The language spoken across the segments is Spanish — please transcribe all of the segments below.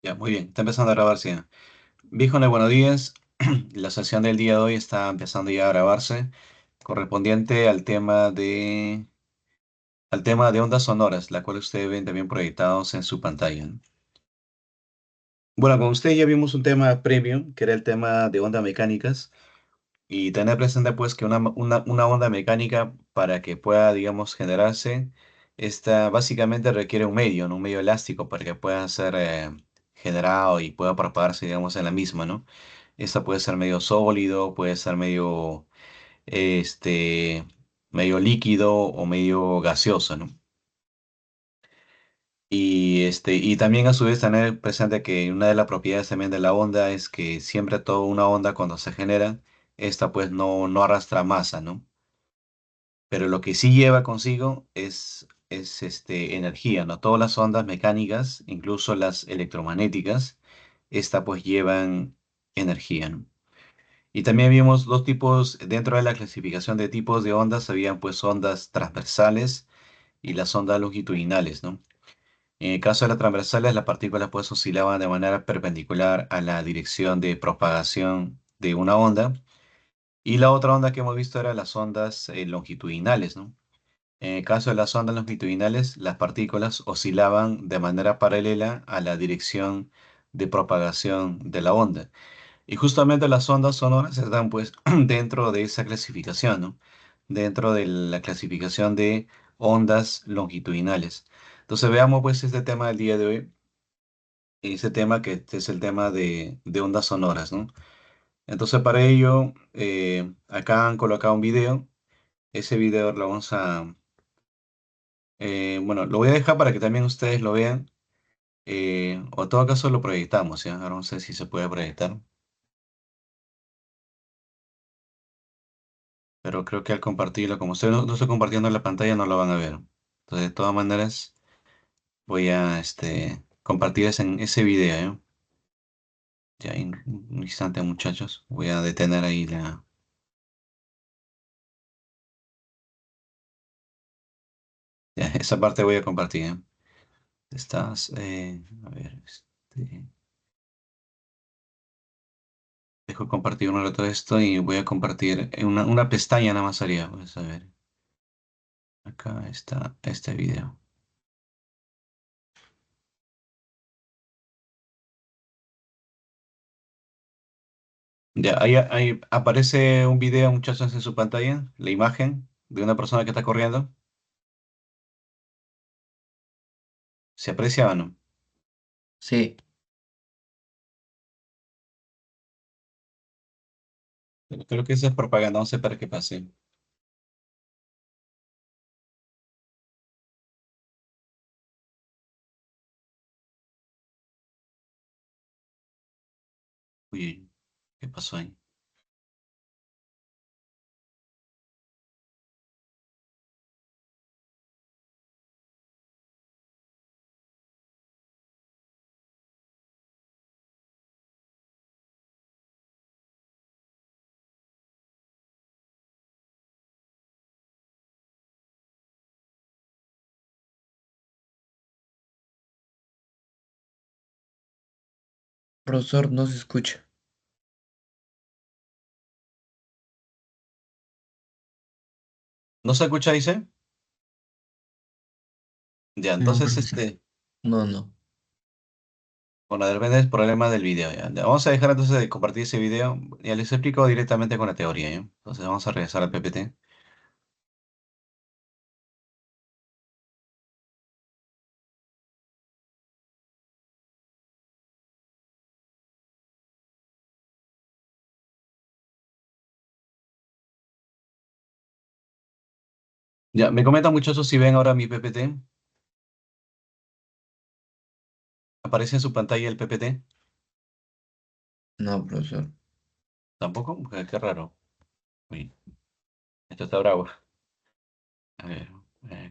Ya, muy bien. Está empezando a grabarse ya. Viejo, buenos días. La sesión del día de hoy está empezando ya a grabarse, correspondiente al tema de ondas sonoras, la cual ustedes ven también proyectados en su pantalla, ¿no? Bueno, con usted ya vimos un tema previo, que era el tema de ondas mecánicas, y tener presente pues que una onda mecánica para que pueda, digamos, generarse, esta básicamente requiere un medio, ¿no? Un medio elástico para que pueda ser generado y pueda propagarse, digamos, en la misma, ¿no? Esta puede ser medio sólido, puede ser este, medio líquido o medio gaseoso, ¿no? Y también a su vez tener presente que una de las propiedades también de la onda es que siempre toda una onda cuando se genera, esta pues no arrastra masa, ¿no? Pero lo que sí lleva consigo es energía, ¿no? Todas las ondas mecánicas, incluso las electromagnéticas, esta pues llevan energía, ¿no? Y también vimos dos tipos, dentro de la clasificación de tipos de ondas, habían pues ondas transversales y las ondas longitudinales, ¿no? En el caso de las transversales, las partículas pues oscilaban de manera perpendicular a la dirección de propagación de una onda. Y la otra onda que hemos visto era las ondas longitudinales, ¿no? En el caso de las ondas longitudinales, las partículas oscilaban de manera paralela a la dirección de propagación de la onda. Y justamente las ondas sonoras están pues dentro de esa clasificación, ¿no? Dentro de la clasificación de ondas longitudinales. Entonces veamos pues este tema del día de hoy, ese tema que este es el tema de ondas sonoras, ¿no? Entonces para ello, acá han colocado un video. Ese video lo vamos bueno, lo voy a dejar para que también ustedes lo vean. O en todo caso lo proyectamos, ¿ya? Ahora no sé si se puede proyectar, pero creo que al compartirlo, como ustedes no estoy compartiendo la pantalla, no lo van a ver. Entonces, de todas maneras, voy a compartir ese video, ¿eh? Ya, en un instante, muchachos. Voy a detener ahí ya, esa parte voy a compartir, ¿eh? A ver, dejo compartir un rato esto y voy a compartir en una pestaña nada más haría. Pues a ver, acá está este video. Ya, ahí aparece un video, muchachos, en su pantalla, la imagen de una persona que está corriendo. ¿Se aprecia o no? Sí, Pero creo que eso es propaganda, no sé para qué pase. Uy, ¿qué pasó ahí? profesor, no se escucha. ¿No se escucha, dice? Ya, No, entonces, profesor. No, no. bueno, de repente es problema del video, ya. Ya, vamos a dejar entonces de compartir ese video. Ya les explico directamente con la teoría, ¿ya? Entonces vamos a regresar al PPT. Ya, me comentan muchachos si ven ahora mi PPT. ¿Aparece en su pantalla el PPT? No, profesor. ¿Tampoco? Qué raro. Uy, esto está bravo. A ver,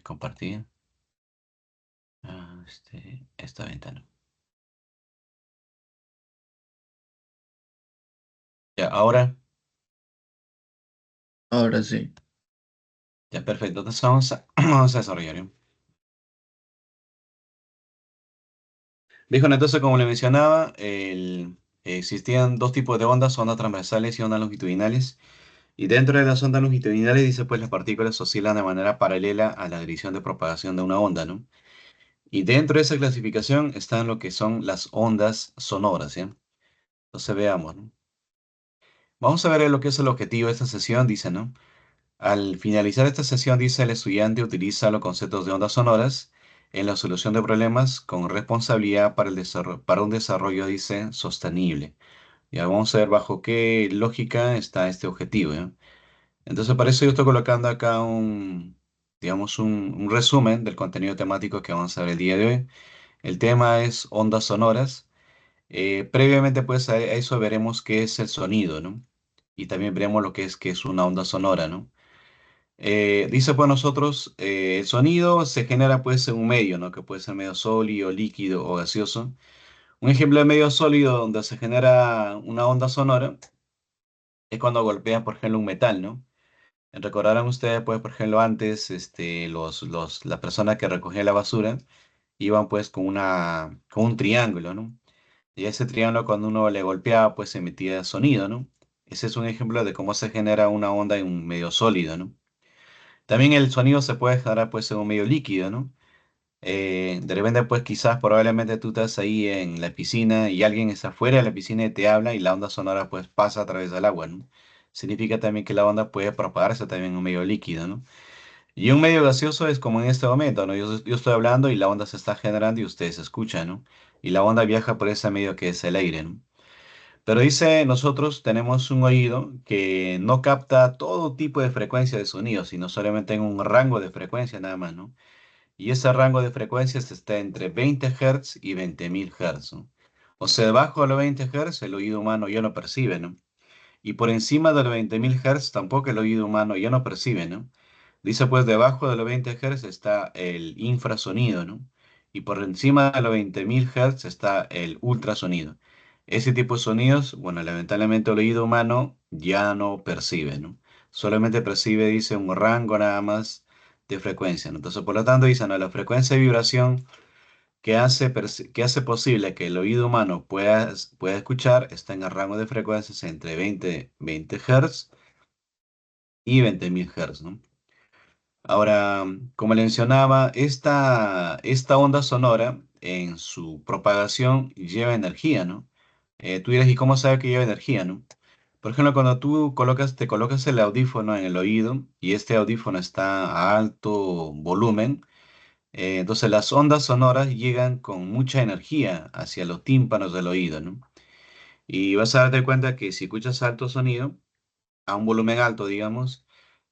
compartir. Esta ventana. Ya, ahora, Ahora sí. ya, perfecto. Entonces vamos a, vamos a desarrollar, ¿ya? Dijo, entonces, como le mencionaba, existían dos tipos de ondas, ondas transversales y ondas longitudinales. Y dentro de las ondas longitudinales, dice, pues las partículas oscilan de manera paralela a la dirección de propagación de una onda, ¿no? Y dentro de esa clasificación están lo que son las ondas sonoras, ¿ya? Entonces veamos, ¿no? Vamos a ver lo que es el objetivo de esta sesión, dice, ¿no? Al finalizar esta sesión, dice, el estudiante utiliza los conceptos de ondas sonoras en la solución de problemas con responsabilidad para para un desarrollo, dice, sostenible. Ya vamos a ver bajo qué lógica está este objetivo, ¿ya? Entonces, para eso yo estoy colocando acá digamos, un resumen del contenido temático que vamos a ver el día de hoy. El tema es ondas sonoras. Previamente, pues, a eso veremos qué es el sonido, ¿no? Y también veremos lo que es una onda sonora, ¿no? Dice, pues, nosotros, el sonido se genera, pues, en un medio, ¿no? Que puede ser medio sólido, líquido o gaseoso. Un ejemplo de medio sólido donde se genera una onda sonora es cuando golpea, por ejemplo, un metal, ¿no? Recordarán ustedes, pues, por ejemplo, antes, las personas que recogían la basura iban, pues, con un triángulo, ¿no? Y ese triángulo, cuando uno le golpeaba, pues, emitía sonido, ¿no? Ese es un ejemplo de cómo se genera una onda en un medio sólido, ¿no? También el sonido se puede generar, pues, en un medio líquido, ¿no? De repente, pues, quizás, probablemente tú estás ahí en la piscina y alguien está afuera de la piscina y te habla y la onda sonora, pues, pasa a través del agua, ¿no? Significa también que la onda puede propagarse también en un medio líquido, ¿no? Y un medio gaseoso es como en este momento, ¿no? Yo estoy hablando y la onda se está generando y ustedes escuchan, ¿no? Y la onda viaja por ese medio que es el aire, ¿no? Pero dice, nosotros tenemos un oído que no capta todo tipo de frecuencia de sonido, sino solamente en un rango de frecuencia nada más, ¿no? Y ese rango de frecuencias está entre 20 Hz y 20.000 Hz, ¿no? O sea, debajo de los 20 Hz el oído humano ya no percibe, ¿no? Y por encima de los 20.000 Hz tampoco el oído humano ya no percibe, ¿no? Dice pues debajo de los 20 Hz está el infrasonido, ¿no? Y por encima de los 20.000 Hz está el ultrasonido. Ese tipo de sonidos, bueno, lamentablemente el oído humano ya no percibe, ¿no? Solamente percibe, dice, un rango nada más de frecuencia, ¿no? Entonces, por lo tanto, dice, no, la frecuencia de vibración que hace posible que el oído humano pueda escuchar está en el rango de frecuencias entre 20 Hz y 20.000 Hz, ¿no? Ahora, como le mencionaba, esta onda sonora en su propagación lleva energía, ¿no? Tú dirás, ¿y cómo sabe que lleva energía, no? Por ejemplo, cuando te colocas el audífono en el oído y este audífono está a alto volumen, entonces las ondas sonoras llegan con mucha energía hacia los tímpanos del oído, ¿no? Y vas a darte cuenta que si escuchas alto sonido, a un volumen alto, digamos,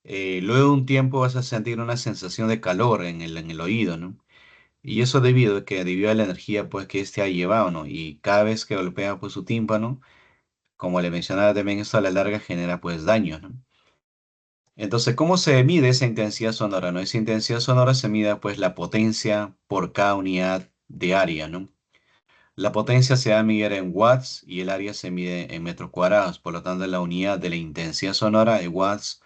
luego de un tiempo vas a sentir una sensación de calor en el oído, ¿no? Y eso debido a la energía pues que este ha llevado, ¿no? Y cada vez que golpea pues su tímpano, como le mencionaba también, esto a la larga genera pues daños, ¿no? Entonces, ¿cómo se mide esa intensidad sonora, no? Esa intensidad sonora se mide pues la potencia por cada unidad de área, ¿no? La potencia se va a medir en watts y el área se mide en metros cuadrados, por lo tanto la unidad de la intensidad sonora es watts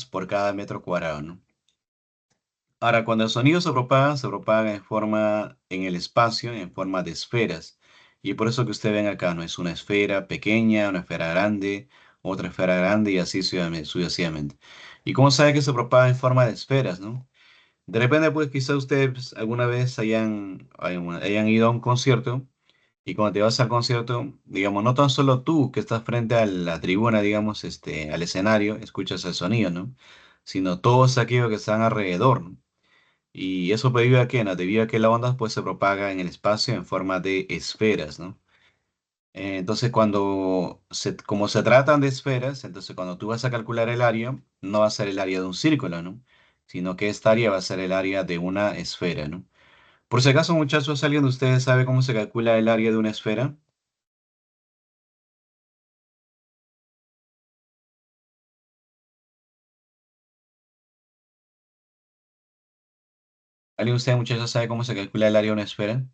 por cada metro cuadrado, ¿no? Ahora, cuando el sonido se propaga en el espacio, en forma de esferas. Y por eso que ustedes ven acá, no es una esfera pequeña, una esfera grande, otra esfera grande y así sucesivamente. ¿Y cómo sabe que se propaga en forma de esferas, no? De repente, pues quizás ustedes alguna vez hayan ido a un concierto y cuando te vas al concierto, digamos, no tan solo tú que estás frente a la tribuna, digamos, al escenario, escuchas el sonido, ¿no? Sino todos aquellos que están alrededor, ¿no? Y eso debido a que, ¿no? Debido a que la onda pues se propaga en el espacio en forma de esferas, ¿no? Entonces como se tratan de esferas, entonces cuando tú vas a calcular el área, no va a ser el área de un círculo, ¿no? Sino que esta área va a ser el área de una esfera, ¿no? Por si acaso, muchachos, ¿alguien de ustedes sabe cómo se calcula el área de una esfera? ¿Alguien de ustedes, muchachos, sabe cómo se calcula el área de una esfera?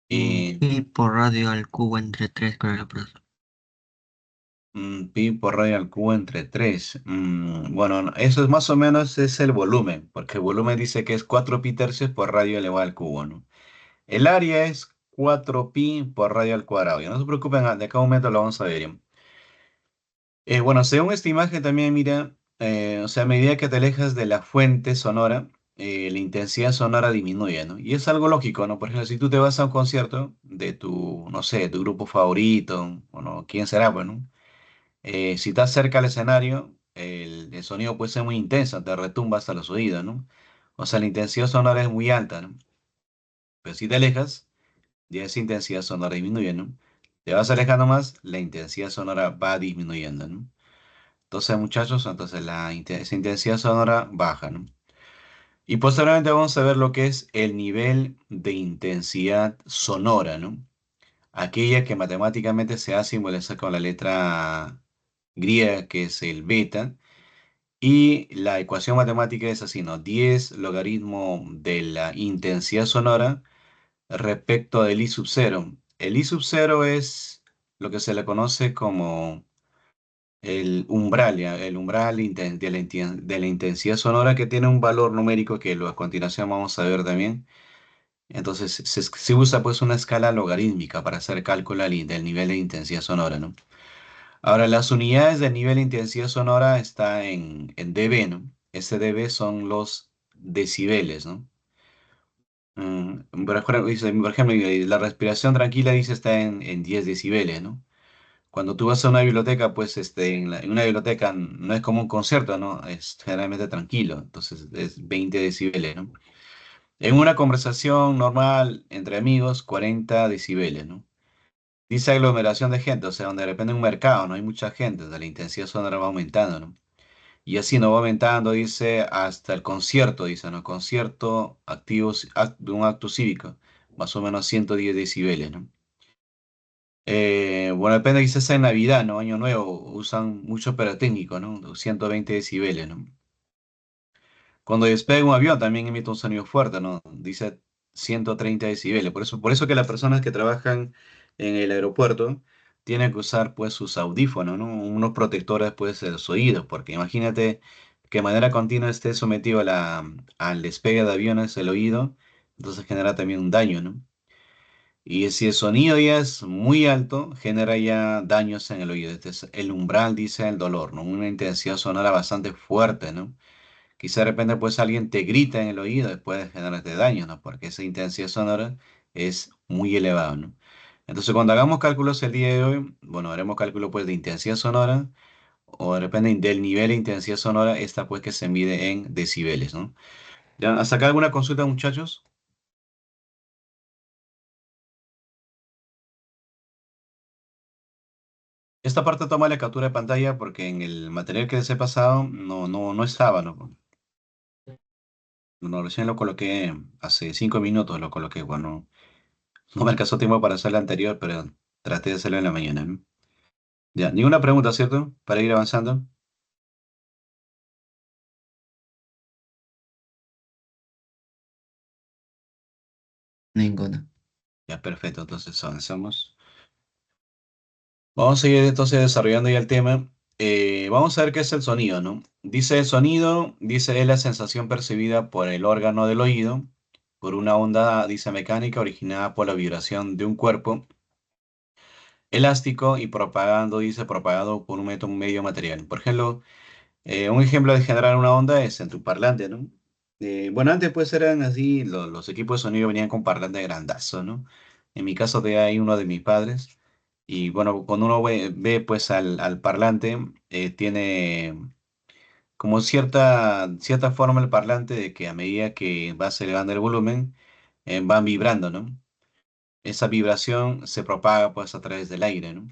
Y Pi por radio al cubo entre 3 con el profesor. Pi por radio al cubo entre 3. Bueno, eso es más o menos es el volumen, porque el volumen dice que es 4 pi tercios por radio elevado al cubo, ¿no? El área es 4 pi por radio al cuadrado. Ya no se preocupen, de cada momento lo vamos a ver. ¿Ya? Bueno, según esta imagen también, mira, o sea, a medida que te alejas de la fuente sonora, la intensidad sonora disminuye, ¿no? Y es algo lógico, ¿no? Por ejemplo, si tú te vas a un concierto de tu, no sé, tu grupo favorito, bueno, ¿quién será? Bueno, si estás cerca al escenario, el sonido puede ser muy intenso, te retumba hasta los oídos, ¿no? O sea, la intensidad sonora es muy alta, ¿no? Pero si te alejas, ya esa intensidad sonora disminuye, ¿no? Te vas alejando más, la intensidad sonora va disminuyendo, ¿no? Entonces, muchachos, entonces esa intensidad sonora baja, ¿no? Y posteriormente vamos a ver lo que es el nivel de intensidad sonora, ¿no? Aquella que matemáticamente se hace simbolizar con la letra griega, que es el beta, y la ecuación matemática es así, ¿no? 10 logaritmo de la intensidad sonora respecto del I sub 0. El I sub 0 es lo que se le conoce como el umbral, ¿ya? El umbral de la intensidad sonora que tiene un valor numérico que a continuación vamos a ver también. Entonces se usa pues una escala logarítmica para hacer cálculo del nivel de intensidad sonora, ¿no? Ahora, las unidades del nivel de intensidad sonora está en dB, ¿no? Ese dB son los decibeles, ¿no? Por ejemplo, la respiración tranquila dice está en 10 decibeles, ¿no? Cuando tú vas a una biblioteca, pues en una biblioteca no es como un concierto, ¿no? Es generalmente tranquilo, entonces es 20 decibeles, ¿no? En una conversación normal entre amigos, 40 decibeles, ¿no? Dice aglomeración de gente, o sea, donde de repente en un mercado no hay mucha gente, donde la intensidad sonora va aumentando, ¿no? Y así no va aumentando, dice, hasta el concierto, dice, ¿no? Concierto activo, de un acto cívico, más o menos 110 decibeles, ¿no? Bueno, depende, quizás en Navidad, ¿no? Año Nuevo, usan mucho técnico, ¿no? 120 decibeles, ¿no? Cuando despega un avión también emite un sonido fuerte, ¿no? Dice 130 decibeles. Por eso que las personas que trabajan en el aeropuerto tienen que usar pues sus audífonos, ¿no? Unos protectores pues de los oídos, porque imagínate que de manera continua esté sometido al despegue de aviones el oído, entonces genera también un daño, ¿no? Y si el sonido ya es muy alto, genera ya daños en el oído. Este es el umbral, dice el dolor, ¿no? Una intensidad sonora bastante fuerte, ¿no? Quizá de repente pues alguien te grita en el oído después de generarte daño, ¿no? Porque esa intensidad sonora es muy elevada, ¿no? Entonces cuando hagamos cálculos el día de hoy, bueno, haremos cálculo pues de intensidad sonora o de repente del nivel de intensidad sonora, esta pues que se mide en decibeles, ¿no? ¿Ya? ¿Hasta acá alguna consulta, muchachos? Esta parte toma la captura de pantalla porque en el material que les he pasado no estaba, ¿no? No, recién lo coloqué hace 5 minutos, lo coloqué, bueno, no me alcanzó tiempo para hacer la anterior, pero traté de hacerlo en la mañana, ¿no? Ya, ninguna pregunta, ¿cierto? Para ir avanzando. Ninguna. Ya, perfecto, entonces avanzamos. Vamos a seguir entonces desarrollando ya el tema. Vamos a ver qué es el sonido, ¿no? Dice el sonido, dice es la sensación percibida por el órgano del oído, por una onda, dice mecánica, originada por la vibración de un cuerpo elástico y propagando, dice, propagado por un método medio material. Por ejemplo, un ejemplo de generar una onda es en tu parlante, ¿no? Bueno, antes pues eran así, los equipos de sonido venían con parlante grandazo, ¿no? En mi caso de ahí uno de mis padres. Y bueno, cuando uno ve, pues al parlante, tiene como cierta forma el parlante de que a medida que vas elevando el volumen, van vibrando, ¿no? Esa vibración se propaga pues a través del aire, ¿no?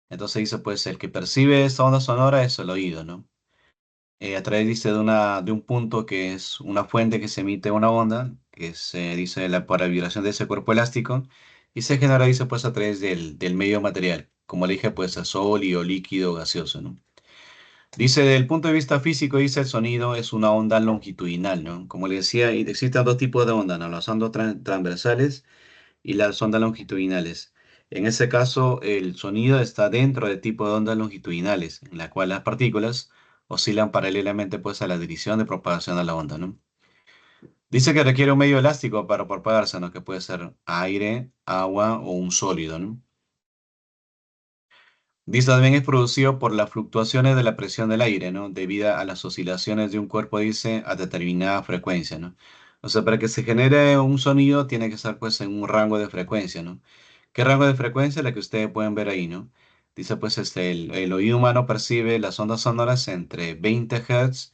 Entonces dice pues el que percibe esa onda sonora es el oído, ¿no? A través, dice, de un punto que es una fuente que se emite una onda, que se dice por la vibración de ese cuerpo elástico, y se genera, dice, pues a través del medio material, como le dije, pues a sólido, líquido, gaseoso, ¿no? Dice, desde el punto de vista físico, dice, el sonido es una onda longitudinal, ¿no? Como le decía, existen dos tipos de ondas, ¿no? Las ondas transversales y las ondas longitudinales. En ese caso, el sonido está dentro del tipo de ondas longitudinales, en la cual las partículas oscilan paralelamente pues a la dirección de propagación de la onda, ¿no? Dice que requiere un medio elástico para propagarse, ¿no? Que puede ser aire, agua o un sólido, ¿no? Dice también es producido por las fluctuaciones de la presión del aire, ¿no? Debido a las oscilaciones de un cuerpo, dice, a determinada frecuencia, ¿no? O sea, para que se genere un sonido tiene que estar pues en un rango de frecuencia, ¿no? ¿Qué rango de frecuencia? La que ustedes pueden ver ahí, ¿no? Dice pues el oído humano percibe las ondas sonoras entre 20 Hz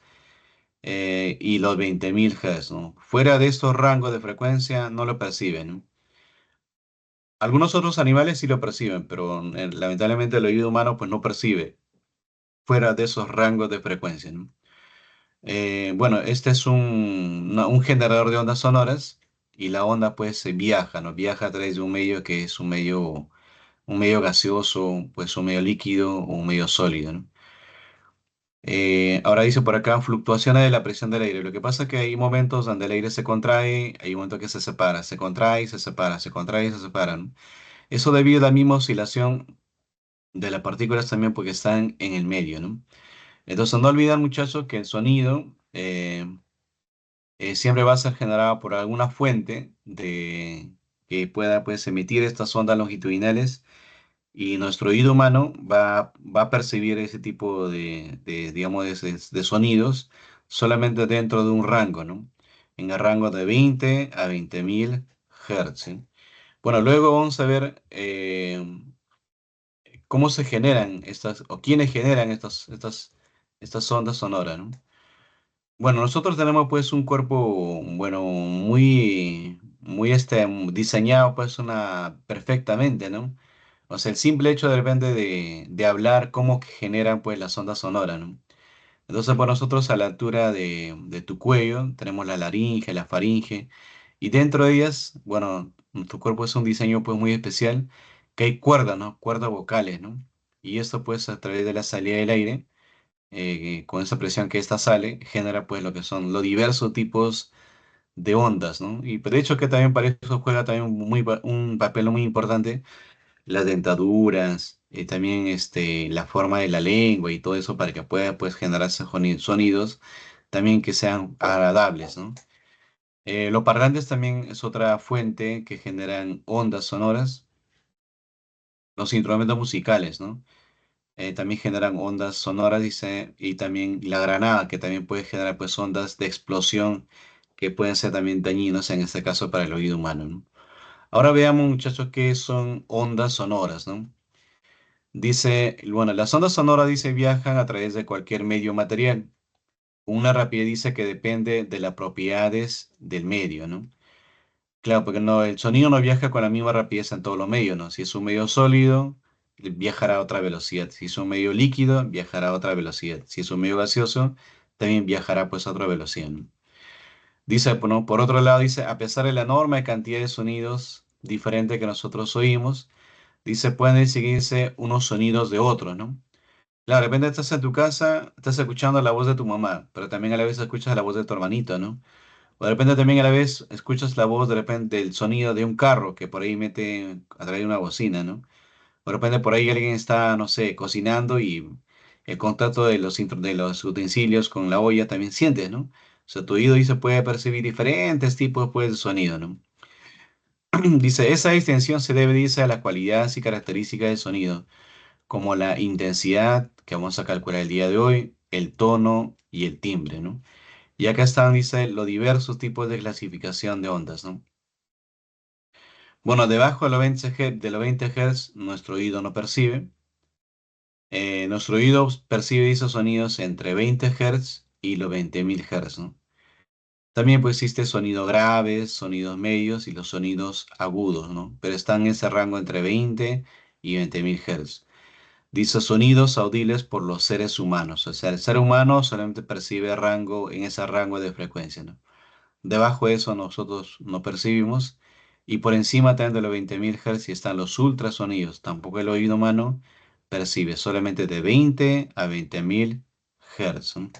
y los 20.000 Hz, ¿no? Fuera de estos rangos de frecuencia no lo perciben, ¿no? Algunos otros animales sí lo perciben, pero lamentablemente el oído humano pues no percibe fuera de esos rangos de frecuencia, ¿no? Bueno, este es un generador de ondas sonoras y la onda pues viaja, ¿no? Viaja a través de un medio que es un medio gaseoso, pues un medio líquido o un medio sólido, ¿no? Ahora dice por acá fluctuaciones de la presión del aire. Lo que pasa es que hay momentos donde el aire se contrae, hay momentos que se separa, se contrae y se separa, se contrae y se separa, ¿no? Eso debido a la misma oscilación de las partículas también porque están en el medio, ¿no? Entonces no olviden muchachos que el sonido siempre va a ser generado por alguna fuente que pueda pues emitir estas ondas longitudinales y nuestro oído humano va a percibir ese tipo digamos, de sonidos solamente dentro de un rango, ¿no? En el rango de 20 a 20.000 Hz, ¿sí? Bueno, luego vamos a ver cómo se generan estas, o quiénes generan estas ondas sonoras, ¿no? Bueno, nosotros tenemos pues un cuerpo, bueno, muy diseñado pues perfectamente, ¿no? O sea, el simple hecho de repente de hablar, cómo que generan pues las ondas sonoras, ¿no? Entonces, por nosotros a la altura de tu cuello tenemos la laringe, la faringe, y dentro de ellas, bueno, tu cuerpo es un diseño pues muy especial, que hay cuerdas, ¿no? Cuerdas vocales, ¿no? Y esto pues a través de la salida del aire, con esa presión que ésta sale, genera pues lo que son los diversos tipos de ondas, ¿no? Y de hecho que también para eso juega también un papel muy importante las dentaduras, también la forma de la lengua y todo eso para que pueda pues generarse sonidos también que sean agradables, ¿no? Los parlantes también es otra fuente que generan ondas sonoras. Los instrumentos musicales, ¿no? También generan ondas sonoras, dice, y también la granada, que también puede generar pues ondas de explosión que pueden ser también dañinas, en este caso para el oído humano, ¿no? Ahora veamos, muchachos, qué son ondas sonoras, ¿no? Dice, bueno, las ondas sonoras, dice, viajan a través de cualquier medio material. Una rapidez dice que depende de las propiedades del medio, ¿no? Claro, porque no, el sonido no viaja con la misma rapidez en todos los medios, ¿no? Si es un medio sólido, viajará a otra velocidad. Si es un medio líquido, viajará a otra velocidad. Si es un medio gaseoso, también viajará pues a otra velocidad, ¿no? Dice, bueno, por otro lado, dice, a pesar de la enorme cantidad de sonidos diferentes que nosotros oímos, dice, pueden distinguirse unos sonidos de otros, ¿no? Claro, de repente estás en tu casa, estás escuchando la voz de tu mamá, pero también a la vez escuchas la voz de tu hermanito, ¿no? O de repente también a la vez escuchas la voz de repente del sonido de un carro que por ahí mete a través de una bocina, ¿no? O de repente por ahí alguien está, no sé, cocinando y el contacto de de los utensilios con la olla también sientes, ¿no? O sea, tu oído dice puede percibir diferentes tipos pues, de sonido, ¿no? Dice, esa distinción se debe, dice, a las cualidades y características del sonido como la intensidad que vamos a calcular el día de hoy, el tono y el timbre, ¿no? Y acá están, dice, los diversos tipos de clasificación de ondas, ¿no? Bueno, debajo de los 20 de los 20 Hz, nuestro oído no percibe. Nuestro oído percibe esos sonidos entre 20 Hz y los 20.000 Hz, ¿no? También pues existe sonidos graves, sonidos medios y los sonidos agudos, ¿no? Pero están en ese rango entre 20 y 20.000 Hz. Dice sonidos audibles por los seres humanos. O sea, el ser humano solamente percibe rango en ese rango de frecuencia, ¿no? Debajo de eso nosotros no percibimos. Y por encima también de los 20.000 Hz están los ultrasonidos. Tampoco el oído humano percibe, solamente de 20 a 20.000 Hz, ¿no?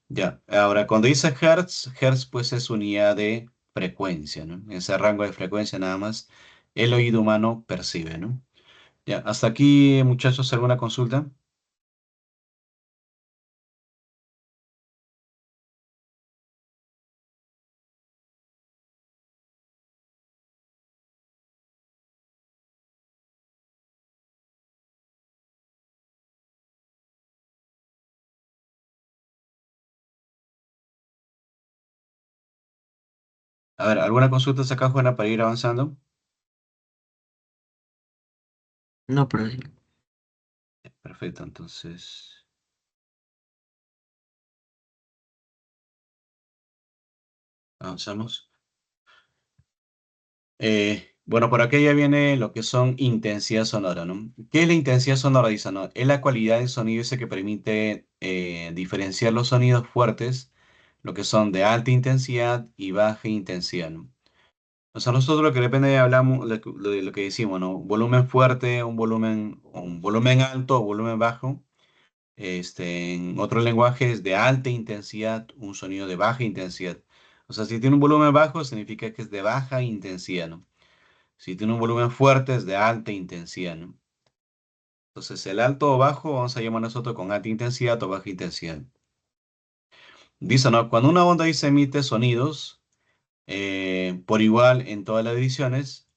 Ya, ahora cuando dice Hertz, Hertz pues es unidad de frecuencia, ¿no? Ese rango de frecuencia nada más el oído humano percibe, ¿no? Ya, hasta aquí, muchachos, ¿alguna consulta? A ver, ¿alguna consulta acá, Juana, para ir avanzando? No, pero sí. Perfecto, entonces, avanzamos. Bueno, por acá ya viene lo que son intensidad sonora, ¿no? ¿Qué es la intensidad sonora? Dice, ¿no? Es la cualidad del sonido ese que permite diferenciar los sonidos fuertes, lo que son de alta intensidad y baja intensidad, ¿no? O sea, nosotros lo que depende hablamos, lo que decimos, ¿no? Volumen fuerte, un volumen alto o volumen bajo. En otros lenguajes de alta intensidad, un sonido de baja intensidad. O sea, si tiene un volumen bajo, significa que es de baja intensidad, ¿no? Si tiene un volumen fuerte, es de alta intensidad, ¿no? Entonces, el alto o bajo vamos a llamar nosotros con alta intensidad o baja intensidad. Dice, ¿no? Cuando una onda ahí se emite sonidos por igual en todas las direcciones,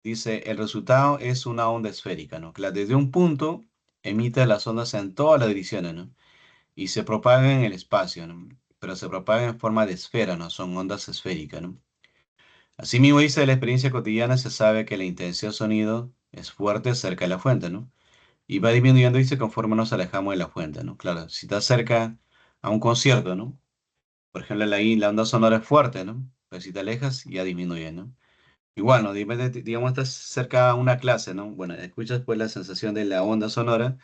dice, el resultado es una onda esférica, ¿no? Que desde un punto emite las ondas en todas las direcciones, ¿no? Y se propagan en el espacio, ¿no? Pero se propagan en forma de esfera, ¿no? Son ondas esféricas, ¿no? Asimismo, dice, de la experiencia cotidiana se sabe que la intensidad de sonido es fuerte cerca de la fuente, ¿no? Y va disminuyendo, dice, conforme nos alejamos de la fuente, ¿no? Claro, si estás cerca a un concierto, ¿no? Por ejemplo, la onda sonora es fuerte, ¿no? Pero si te alejas, ya disminuye, ¿no? Igual, ¿no? Digamos, estás cerca a una clase, ¿no? Bueno, escuchas pues la sensación de la onda sonora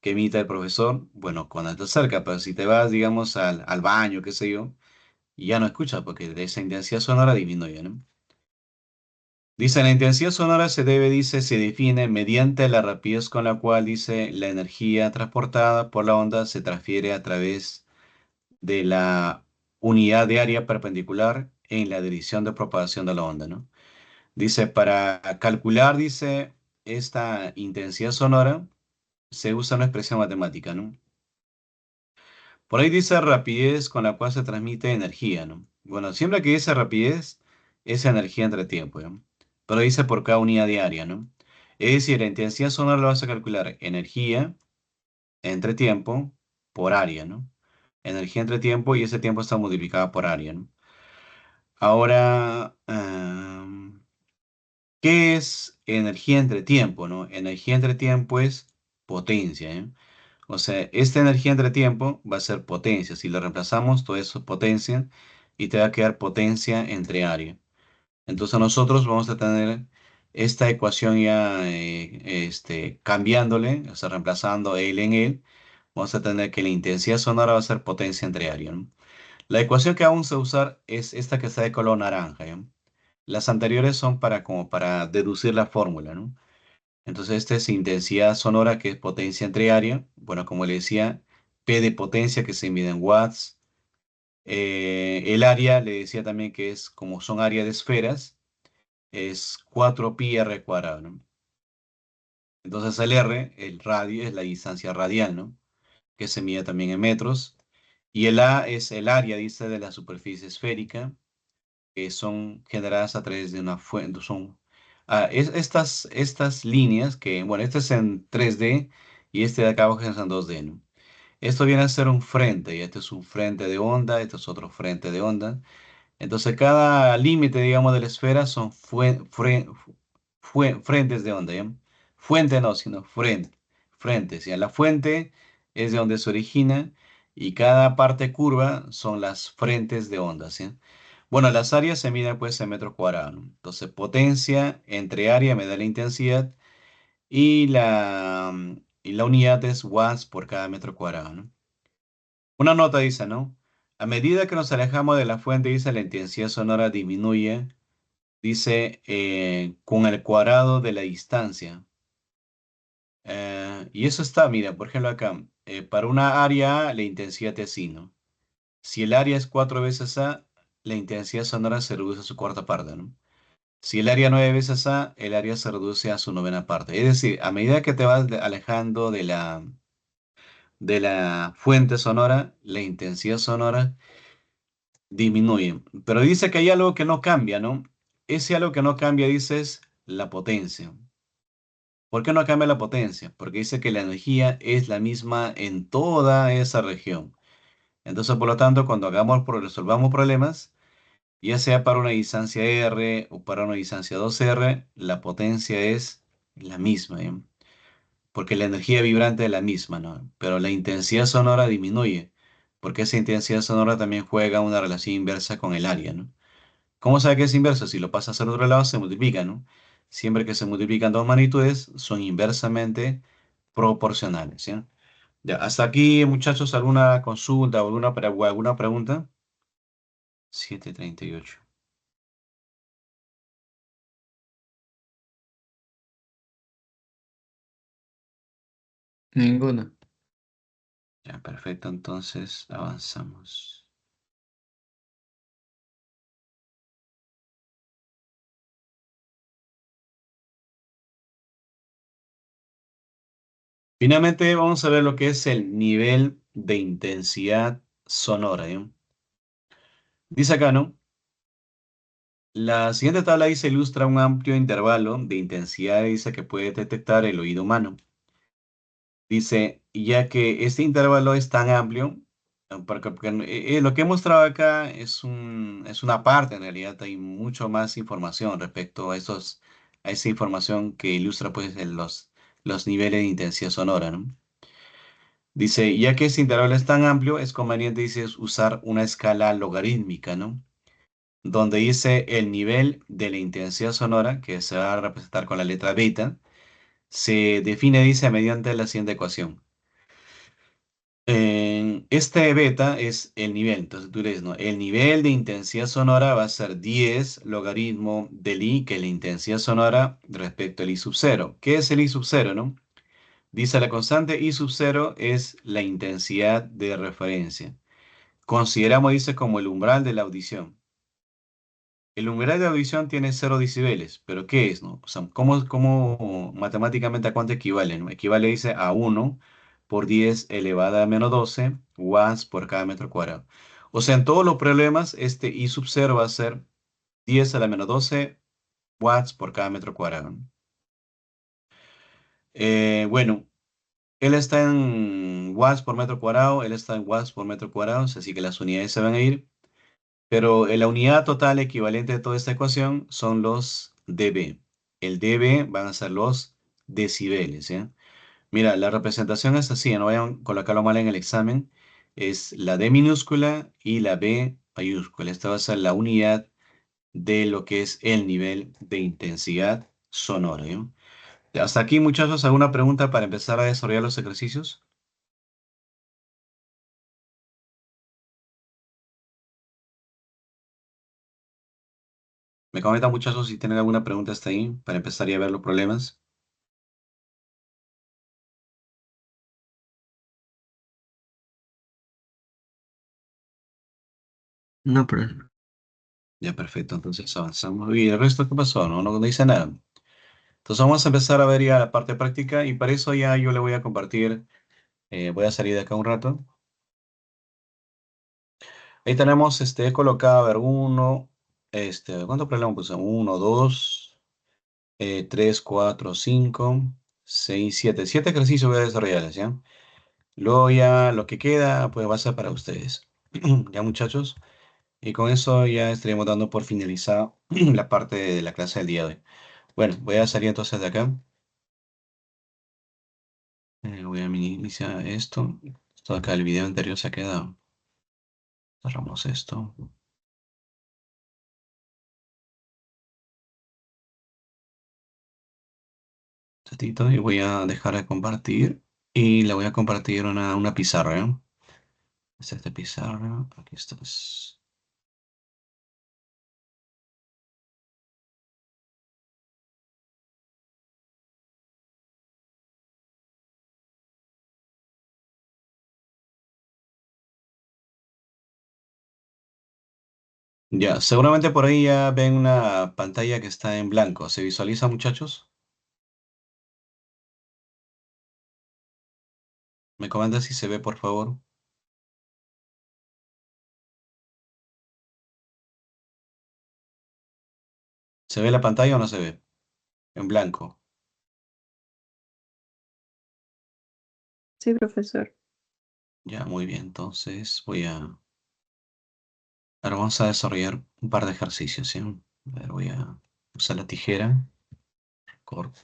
que emite el profesor, bueno, cuando estás cerca, pero si te vas, digamos, al baño, qué sé yo, y ya no escuchas porque de esa intensidad sonora disminuye, ¿no? Dice, la intensidad sonora se debe, dice, se define mediante la rapidez con la cual, dice, la energía transportada por la onda se transfiere a través de la unidad de área perpendicular en la dirección de propagación de la onda, ¿no? Dice, para calcular, dice, esta intensidad sonora se usa una expresión matemática, ¿no? Por ahí dice rapidez con la cual se transmite energía, ¿no? Bueno, siempre que dice rapidez, es energía entre tiempo, ¿no? Pero dice por cada unidad de área, ¿no? Es decir, la intensidad sonora lo vas a calcular energía entre tiempo por área, ¿no? Energía entre tiempo y ese tiempo está multiplicado por área, ¿no? Ahora, ¿qué es energía entre tiempo, no? Energía entre tiempo es potencia, ¿eh? O sea, esta energía entre tiempo va a ser potencia. Si la reemplazamos, todo eso es potencia y te va a quedar potencia entre área. Entonces nosotros vamos a tener esta ecuación ya cambiándole, o sea, reemplazando él en él, vamos a tener que la intensidad sonora va a ser potencia entre área, ¿no? La ecuación que vamos a usar es esta que está de color naranja, ¿ya? Las anteriores son para como para deducir la fórmula, ¿no? Entonces, esta es intensidad sonora, que es potencia entre área. Bueno, como le decía, P de potencia, que se mide en watts. El área, le decía también que es, como son área de esferas, es 4 pi r cuadrado, ¿no? Entonces, el R, el radio, es la distancia radial, ¿no? Que se mide también en metros. Y el A es el área, dice, de la superficie esférica, que son generadas a través de una fuente. Estas líneas que, bueno, este es en 3D y este de acá abajo es en 2D, ¿no? Esto viene a ser un frente y este es un frente de onda, este es otro frente de onda. Entonces cada límite, digamos, de la esfera son frentes de onda, ¿ya? Fuente no, sino frentes, ¿ya? La fuente es de donde se origina y cada parte curva son las frentes de onda, ¿sí? Bueno, las áreas se miden pues en metros cuadrados, ¿no? Entonces, potencia entre área me da la intensidad y la unidad es watts por cada metro cuadrado, ¿no? Una nota dice, ¿no? A medida que nos alejamos de la fuente, dice, la intensidad sonora disminuye, dice, con el cuadrado de la distancia. Y eso está, mira, por ejemplo acá, para una área A, la intensidad es así, ¿no? Si el área es 4 veces A, la intensidad sonora se reduce a su cuarta parte, ¿no? Si el área 9 veces A, el área se reduce a su novena parte. Es decir, a medida que te vas alejando de la fuente sonora, la intensidad sonora disminuye. Pero dice que hay algo que no cambia, ¿no? Ese algo que no cambia, dices, la potencia. ¿Por qué no cambia la potencia? Porque dice que la energía es la misma en toda esa región. Entonces, por lo tanto, cuando resolvamos problemas, ya sea para una distancia R o para una distancia 2R, la potencia es la misma, ¿eh? Porque la energía vibrante es la misma, ¿no? Pero la intensidad sonora disminuye, porque esa intensidad sonora también juega una relación inversa con el área, ¿no? ¿Cómo sabe que es inverso? Si lo pasas al otro lado, se multiplica, ¿no? Siempre que se multiplican dos magnitudes, son inversamente proporcionales, ¿sí? Ya, hasta aquí, muchachos, ¿alguna consulta o alguna pregunta? 7:38. Ninguna. Ya, perfecto, entonces avanzamos. Finalmente, vamos a ver lo que es el nivel de intensidad sonora, ¿eh? Dice acá, ¿no? La siguiente tabla dice ilustra un amplio intervalo de intensidad, dice que puede detectar el oído humano. Dice, ya que este intervalo es tan amplio, porque lo que he mostrado acá es una parte, en realidad hay mucho más información respecto a esa información que ilustra pues los niveles de intensidad sonora, ¿no? Dice, ya que este intervalo es tan amplio, es conveniente, dice, usar una escala logarítmica, ¿no? Donde dice el nivel de la intensidad sonora, que se va a representar con la letra beta, se define, dice, mediante la siguiente ecuación. Este beta es el nivel, entonces tú lees, ¿no? El nivel de intensidad sonora va a ser 10 logaritmo del I, que es la intensidad sonora respecto al I sub 0. ¿Qué es el I sub 0, no? Dice la constante I sub 0 es la intensidad de referencia. Consideramos, dice, como el umbral de la audición. El umbral de audición tiene 0 decibeles, pero ¿qué es, no? O sea, ¿cómo matemáticamente a cuánto equivale, no? Equivale, dice, a 1 por 10 elevada a -12 watts por cada metro cuadrado. O sea, en todos los problemas, este I sub 0 va a ser 10 a la -12 watts por cada metro cuadrado. Bueno, él está en watts por metro cuadrado, él está en watts por metro cuadrado, así que las unidades se van a ir. Pero la unidad total equivalente de toda esta ecuación son los dB. El dB van a ser los decibeles, ¿ya? Mira, la representación es así, no vayan a colocarlo mal en el examen. Es la D minúscula y la B mayúscula. Esta va a ser la unidad de lo que es el nivel de intensidad sonora, ¿ya? Hasta aquí, muchachos, ¿alguna pregunta para empezar a desarrollar los ejercicios? Me comentan, muchachos, si tienen alguna pregunta hasta ahí para empezar ya a ver los problemas. No, profe. Ya, perfecto, entonces avanzamos. ¿Y el resto qué pasó? No dice nada. Entonces vamos a empezar a ver ya la parte práctica y para eso ya yo le voy a compartir, voy a salir de acá un rato. Ahí tenemos, he colocado, a ver, ¿cuántos problemas puse? Uno, dos, tres, cuatro, cinco, seis, siete. Siete ejercicios voy a desarrollar, ¿ya? Luego ya lo que queda, pues va a ser para ustedes. ¿Ya, muchachos? Y con eso ya estaríamos dando por finalizada la parte de la clase del día de hoy. Bueno, voy a salir entonces de acá. Voy a iniciar esto. Esto acá, el video anterior se ha quedado. Cerramos esto. Un ratito y voy a dejar de compartir. Y le voy a compartir una pizarra, ¿eh? Esta pizarra. Aquí estás. Ya, seguramente por ahí ya ven una pantalla que está en blanco. ¿Se visualiza, muchachos? ¿Me comentan si se ve, por favor? ¿Se ve la pantalla o no se ve? En blanco. Sí, profesor. Ya, muy bien. Entonces ahora vamos a desarrollar un par de ejercicios, ¿sí? A ver, voy a usar la tijera. Corto.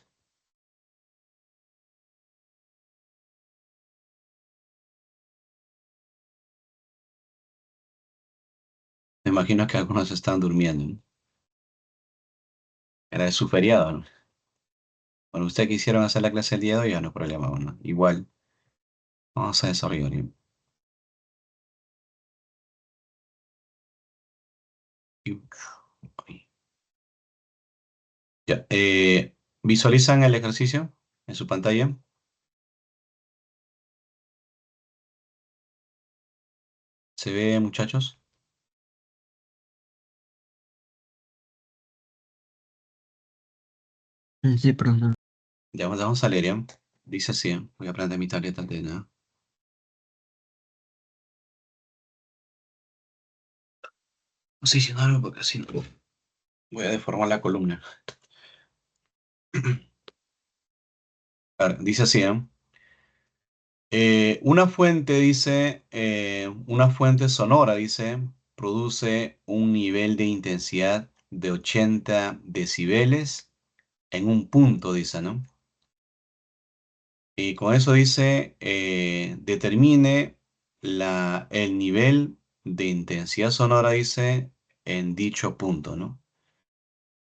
Me imagino que algunos están durmiendo, ¿no? Era de su feriado, ¿no? Bueno, ustedes quisieron hacer la clase el día de hoy, ya no hay problema, bueno. Igual, vamos a desarrollar. Y- Ya, ¿visualizan el ejercicio en su pantalla? ¿Se ve, muchachos? Sí, profesor. Ya, vamos a leer, ¿ya? Dice así, ¿eh? Voy a prender mi tableta de nada. Posicionarme porque si no voy a deformar la columna. A ver, dice así, ¿eh? Una fuente, dice, una fuente sonora, dice, produce un nivel de intensidad de 80 decibeles en un punto, dice, ¿no? Y con eso dice, determine el nivel de intensidad sonora, dice, en dicho punto, ¿no?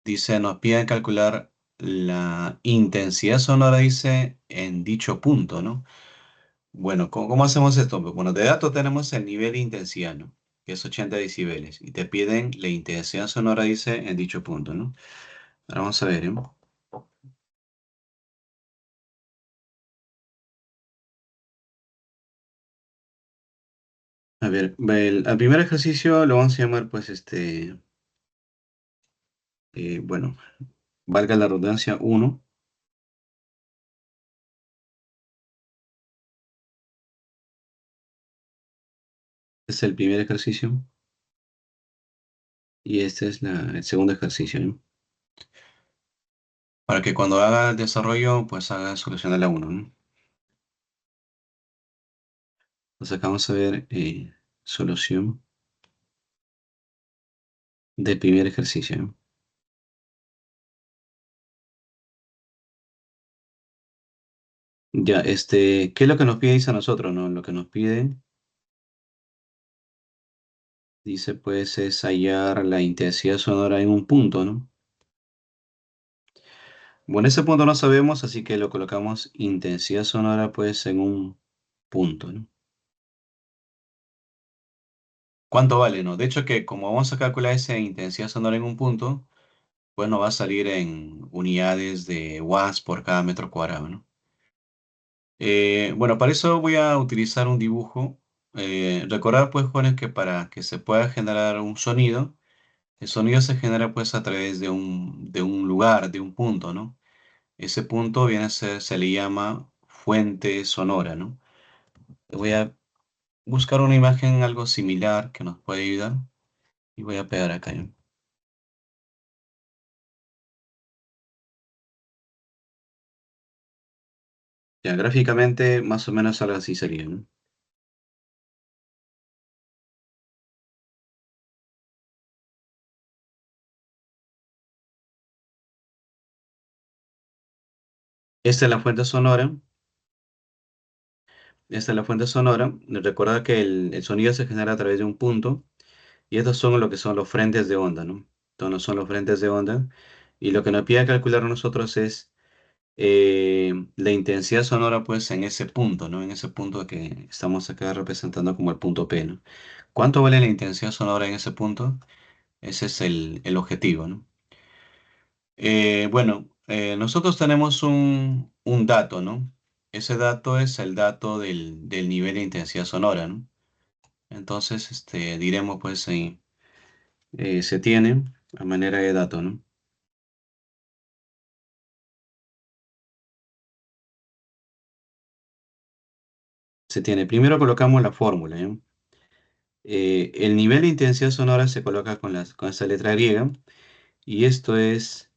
Dice, nos piden calcular la intensidad sonora, dice, en dicho punto, ¿no? Bueno, ¿cómo hacemos esto? Bueno, de datos tenemos el nivel de intensidad, ¿no? Que es 80 decibeles. Y te piden la intensidad sonora, dice, en dicho punto, ¿no? Ahora vamos a ver, ¿eh? A ver, al primer ejercicio lo vamos a llamar, pues, bueno, valga la redundancia, uno. Es el primer ejercicio. Y este es el segundo ejercicio, ¿no? Para que cuando haga el desarrollo, pues haga solución de la uno, ¿no? Entonces acá vamos a ver solución del primer ejercicio, ¿no? Ya, ¿qué es lo que nos pide? Dice a nosotros, ¿no? Lo que nos pide, dice, pues, es hallar la intensidad sonora en un punto, ¿no? Bueno, ese punto no sabemos, así que lo colocamos intensidad sonora, pues, en un punto, ¿no? ¿Cuánto vale, no? De hecho, que como vamos a calcular esa intensidad sonora en un punto, pues nos va a salir en unidades de watts por cada metro cuadrado, ¿no? Bueno, para eso voy a utilizar un dibujo. Recordar, pues, jóvenes, que para que se pueda generar un sonido, el sonido se genera, pues, a través de un lugar, de un punto, ¿no? Ese punto viene a ser, se le llama fuente sonora, ¿no? Voy a buscar una imagen algo similar que nos puede ayudar y voy a pegar acá, ¿no? Ya, gráficamente, más o menos algo así sería, ¿no? Esta es la fuente sonora. Esta es la fuente sonora. Recuerda que el sonido se genera a través de un punto y estos son lo que son los frentes de onda, ¿no? Estos son los frentes de onda y lo que nos pide calcular a nosotros es la intensidad sonora, pues, en ese punto, ¿no? En ese punto que estamos acá representando como el punto P, ¿no? ¿Cuánto vale la intensidad sonora en ese punto? Ese es el objetivo, ¿no? Bueno, nosotros tenemos un dato, ¿no? Ese dato es el dato del nivel de intensidad sonora, ¿no? Entonces, diremos, pues, se tiene a manera de dato, ¿no? Se tiene, primero colocamos la fórmula, ¿ya? El nivel de intensidad sonora se coloca con esa letra griega y esto es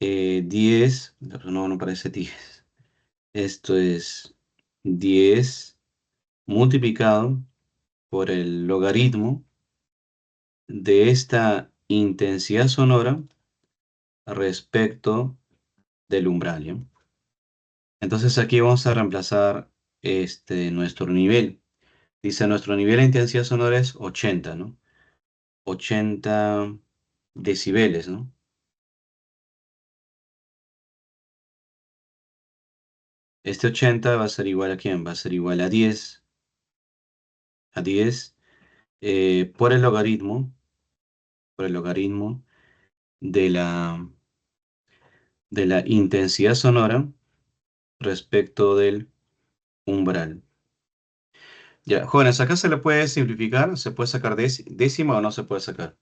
10, no, no parece 10, esto es 10 multiplicado por el logaritmo de esta intensidad sonora respecto del umbral, ¿ya? Entonces aquí vamos a reemplazar nuestro nivel. Dice nuestro nivel de intensidad sonora es 80, ¿no? 80 decibeles, ¿no? Este 80 va a ser igual a quién? Va a ser igual a 10 por el logaritmo de de la intensidad sonora respecto del umbral. Ya, jóvenes, acá se le puede simplificar, se puede sacar décima o no se puede sacar.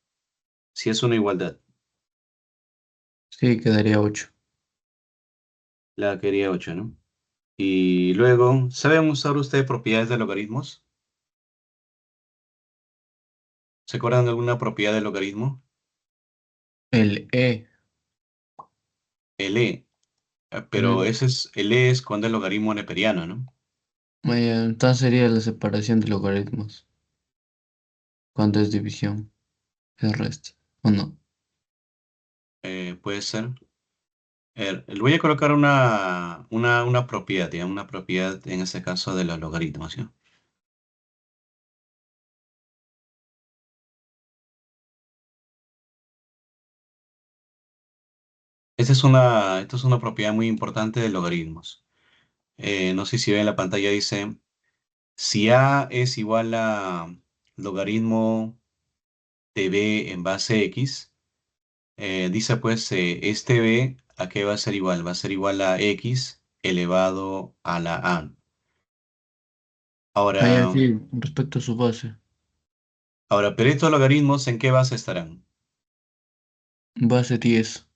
Si es una igualdad, Sí, quedaría 8. la quería 8, ¿no? Y luego, ¿saben usar ustedes propiedades de logaritmos? ¿Se acuerdan de alguna propiedad del logaritmo? El E. El E, pero Mm, el E es cuando el logaritmo neperiano, ¿no? entonces sería la separación de logaritmos. Cuando es división, es resto. ¿O no? Puede ser. Le voy a colocar una propiedad, digamos, una propiedad en este caso de los logaritmos, ¿sí? Esta es una propiedad muy importante de logaritmos. No sé si ven en la pantalla, dice, si A es igual a logaritmo de B en base X, dice pues este B, ¿a qué va a ser igual? Va a ser igual a X elevado a la A. Ah, ya, Ahora, sí, respecto a su base. pero estos logaritmos, ¿en qué base estarán? Base 10.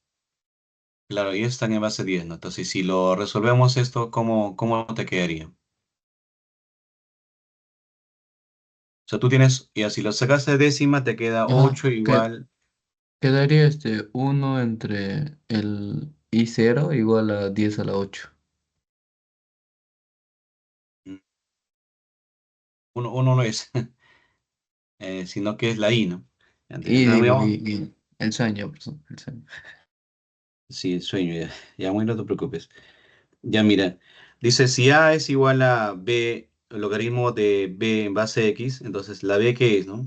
Claro, ellos están en base 10, ¿no? Entonces, si lo resolvemos esto, ¿cómo te quedaría? O sea, tú tienes, ya si lo sacas de décima, te queda Ah, 8 igual. quedaría 1 entre el I0 igual a 10 a la 8. Uno no es, sino que es la I, ¿no? Y Entonces, digo, digamos, y el sueño, perdón, el sueño. sí, sueño, ya, ya, muy no te preocupes. Ya mira, dice si A es igual a B, el logaritmo de B en base X, entonces la B, ¿qué es, no?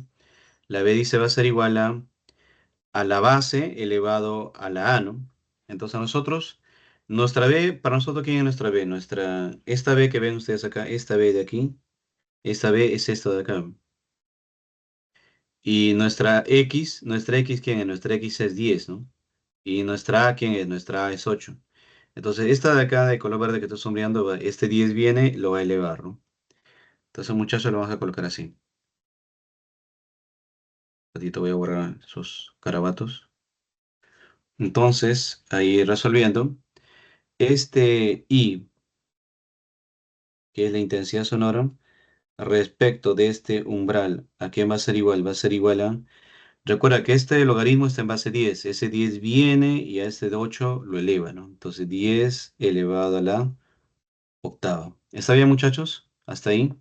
La B dice va a ser igual a la base elevado a la A, ¿no? Entonces nosotros, nuestra B, para nosotros, ¿quién es nuestra B? Esta B que ven ustedes acá, esta B de aquí, esta B es esta de acá. Y nuestra X, ¿quién es? Nuestra X es 10, ¿no? Y nuestra A, ¿quién es? Nuestra A es 8. Entonces, esta de acá, de color verde que estoy sombreando, este 10 viene, lo va a elevar, ¿no? Entonces, muchachos, lo vamos a colocar así. Un ratito voy a borrar esos carabatos. Entonces, ahí resolviendo, este I, que es la intensidad sonora, respecto de este umbral, ¿a quién va a ser igual? Va a ser igual a... Recuerda que este logaritmo está en base 10. Ese 10 viene y a este de 8 lo eleva, ¿no? Entonces 10 elevado a la octava. ¿Está bien, muchachos? ¿Hasta ahí?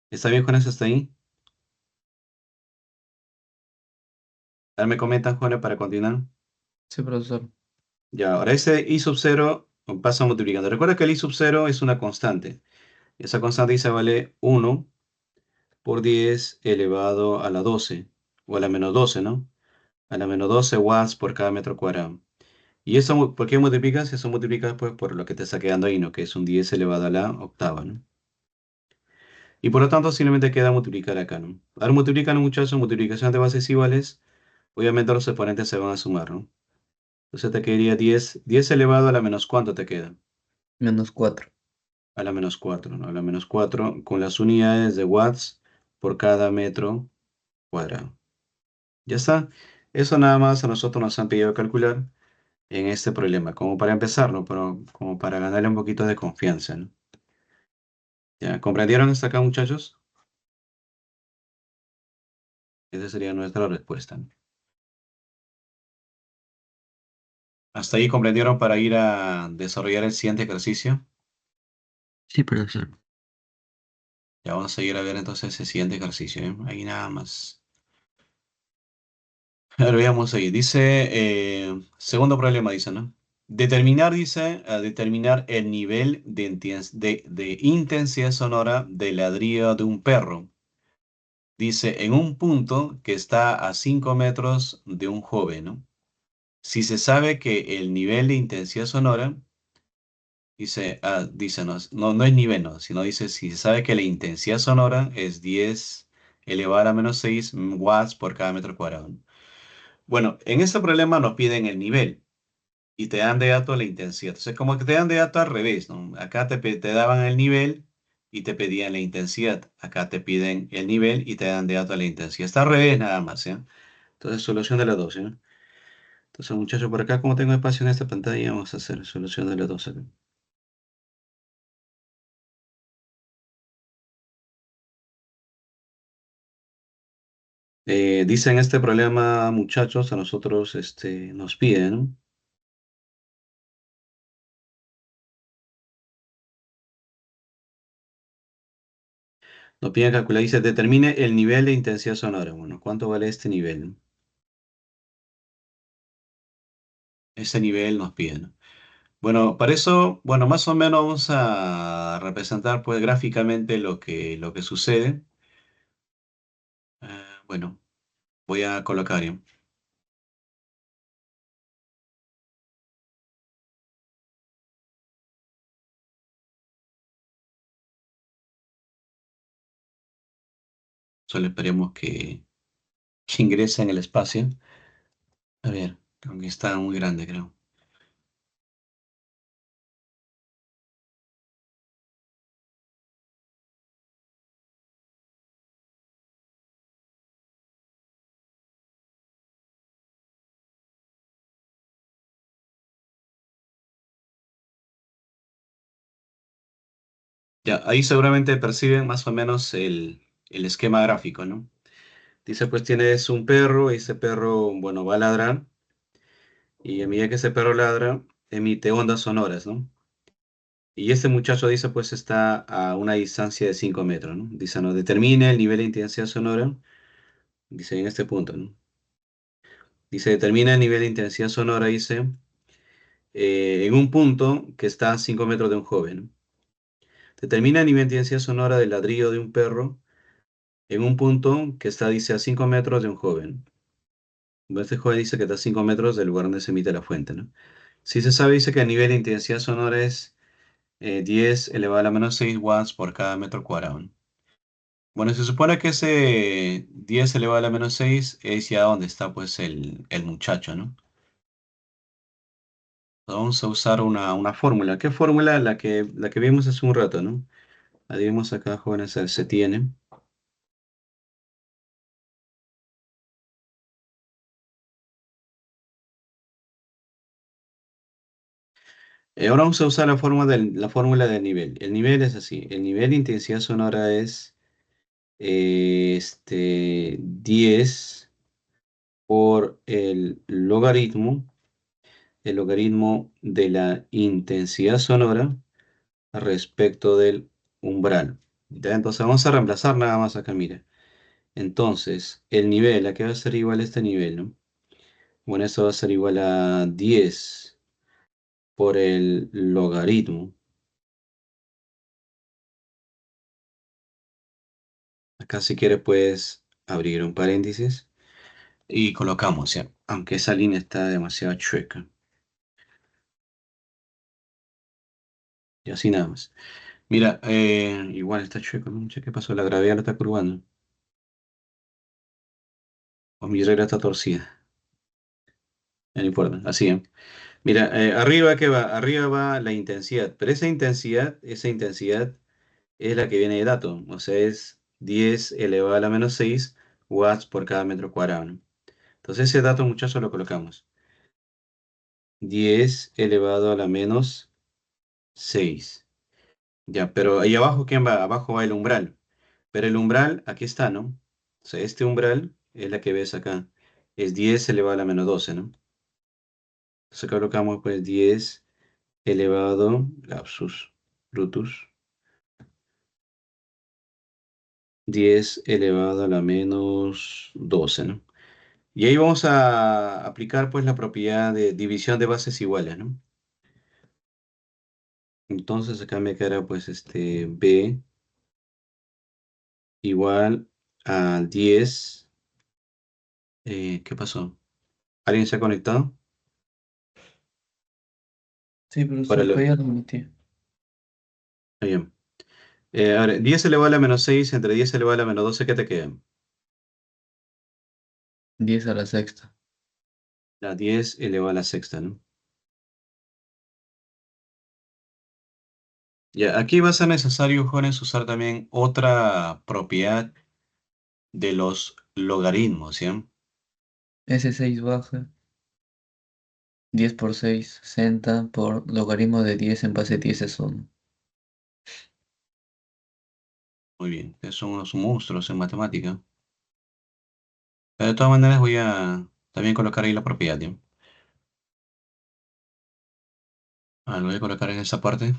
¿Está bien con eso hasta ahí? Ahora me comentan, Juana, para continuar. Sí, profesor. Ya, ahora ese I sub 0 pasa multiplicando. Recuerda que el I sub 0 es una constante. Esa constante dice vale 1 por 10 elevado a la 12 o a la menos 12, ¿no? A la menos 12 watts por cada metro cuadrado. ¿Y eso por qué multiplicas? Eso multiplicas pues por lo que te está quedando ahí, ¿no? Que es un 10 elevado a la octava, ¿no? Y por lo tanto simplemente queda multiplicar acá, ¿no? Ahora multiplican, muchachos, multiplicación de bases iguales. Obviamente los exponentes se van a sumar, ¿no? Entonces te quedaría 10 elevado a la menos ¿cuánto te queda? -4. a la menos 4, ¿no? A la menos 4 con las unidades de watts por cada metro cuadrado. Ya está. Eso nada más a nosotros nos han pedido calcular en este problema, como para empezar, ¿no? Pero como para ganarle un poquito de confianza, ¿no? ¿Ya comprendieron hasta acá, muchachos? Esa sería nuestra respuesta, ¿no? ¿Hasta ahí comprendieron para ir a desarrollar el siguiente ejercicio? Sí, profesor. Ya vamos a ir a ver entonces el siguiente ejercicio, ¿eh? Ahí nada más. Ahora veamos ahí. Dice, segundo problema, dice, ¿no? Determinar, dice, determinar el nivel de intensidad sonora del ladrido de un perro. Dice, en un punto que está a 5 metros de un joven, ¿no? Si se sabe que el nivel de intensidad sonora, dice, dice, no, no es nivel, no, sino dice, si se sabe que la intensidad sonora es 10 elevado a la menos 6 watts por cada metro cuadrado, ¿no? Bueno, en este problema nos piden el nivel y te dan de dato la intensidad. Entonces, como que te dan de dato al revés, ¿no? Acá te daban el nivel y te pedían la intensidad. Acá te piden el nivel y te dan de dato la intensidad. Está al revés nada más, ¿ya? Entonces, solución de la dos, ¿ya? Entonces, muchachos, por acá, como tengo espacio en esta pantalla, vamos a hacer solución de la dos acá. Dice en este problema, muchachos, a nosotros nos piden, ¿no? Nos piden calcular, dice, determine el nivel de intensidad sonora. Bueno, ¿cuánto vale este nivel, no? Ese nivel nos piden, ¿no? Bueno, para eso, bueno, más o menos vamos a representar pues gráficamente lo que sucede. Bueno, voy a colocar, ¿ya? Solo esperemos que ingrese en el espacio. A ver, aunque está muy grande, creo. Ya, ahí seguramente perciben más o menos el esquema gráfico, ¿no? Dice, pues tienes un perro y ese perro, bueno, va a ladrar y a medida que ese perro ladra, emite ondas sonoras, ¿no? Y este muchacho dice, pues está a una distancia de 5 metros, ¿no? Dice, no, determine el nivel de intensidad sonora, dice en este punto, ¿no? Dice, determina el nivel de intensidad sonora, dice, en un punto que está a 5 metros de un joven, ¿no? Determina el nivel de intensidad sonora del ladrillo de un perro en un punto que está, dice, a 5 metros de un joven. Bueno, este joven dice que está a 5 metros del lugar donde se emite la fuente, ¿no? Si se sabe, dice que el nivel de intensidad sonora es 10 elevado a la menos 6 watts por cada metro cuadrado, ¿no? Bueno, se supone que ese 10 elevado a la menos 6 es ya donde está pues el muchacho, ¿no? Vamos a usar una fórmula. ¿Qué fórmula? La que vimos hace un rato, ¿no? La vimos acá, jóvenes, se tiene. Ahora vamos a usar la fórmula del nivel. El nivel es así. El nivel de intensidad sonora es 10 por el logaritmo de la intensidad sonora respecto del umbral. ¿Ya? Entonces vamos a reemplazar nada más acá, mira. Entonces, el nivel, ¿a qué va a ser igual este nivel, no? Bueno, eso va a ser igual a 10 por el logaritmo. Acá si quieres puedes abrir un paréntesis y colocamos, ¿ya? Aunque esa línea está demasiado chueca. Y así nada más. Mira, igual está chueco, ¿no? Che, ¿qué pasó? La gravedad lo está curvando. O mi regla está torcida. No importa, así, ¿eh? Mira, arriba, ¿qué va? Arriba va la intensidad, pero esa intensidad es la que viene de dato, o sea, es 10 elevado a la menos 6 watts por cada metro cuadrado, ¿no? Entonces ese dato, muchachos, lo colocamos. 10 elevado a la menos 6. Ya, pero ahí abajo, ¿quién va? Abajo va el umbral. Pero el umbral, aquí está, ¿no? O sea, este umbral es la que ves acá. Es 10 elevado a la menos 12, ¿no? Entonces colocamos pues 10 elevado, lapsus, brutus, 10 elevado a la menos 12, ¿no? Y ahí vamos a aplicar pues la propiedad de división de bases iguales, ¿no? Entonces acá me quedará pues B igual a 10. ¿Qué pasó? ¿Alguien se ha conectado? Sí, Para profesor, lo... pero ya lo metí. Bien. Ahora, 10 elevado a la menos 6 entre 10 elevado a la menos 12, ¿qué te queda? 10 a la sexta. La 10 elevado a la sexta, ¿no? Ya, aquí va a ser necesario, jóvenes, usar también otra propiedad de los logaritmos, ¿sí? S6 baja. 10 por 6, 60 por logaritmo de 10 en base 10 es 1. Muy bien, ustedes son unos monstruos en matemática. Pero de todas maneras voy a también colocar ahí la propiedad, ¿sí? Lo voy a colocar en esa parte.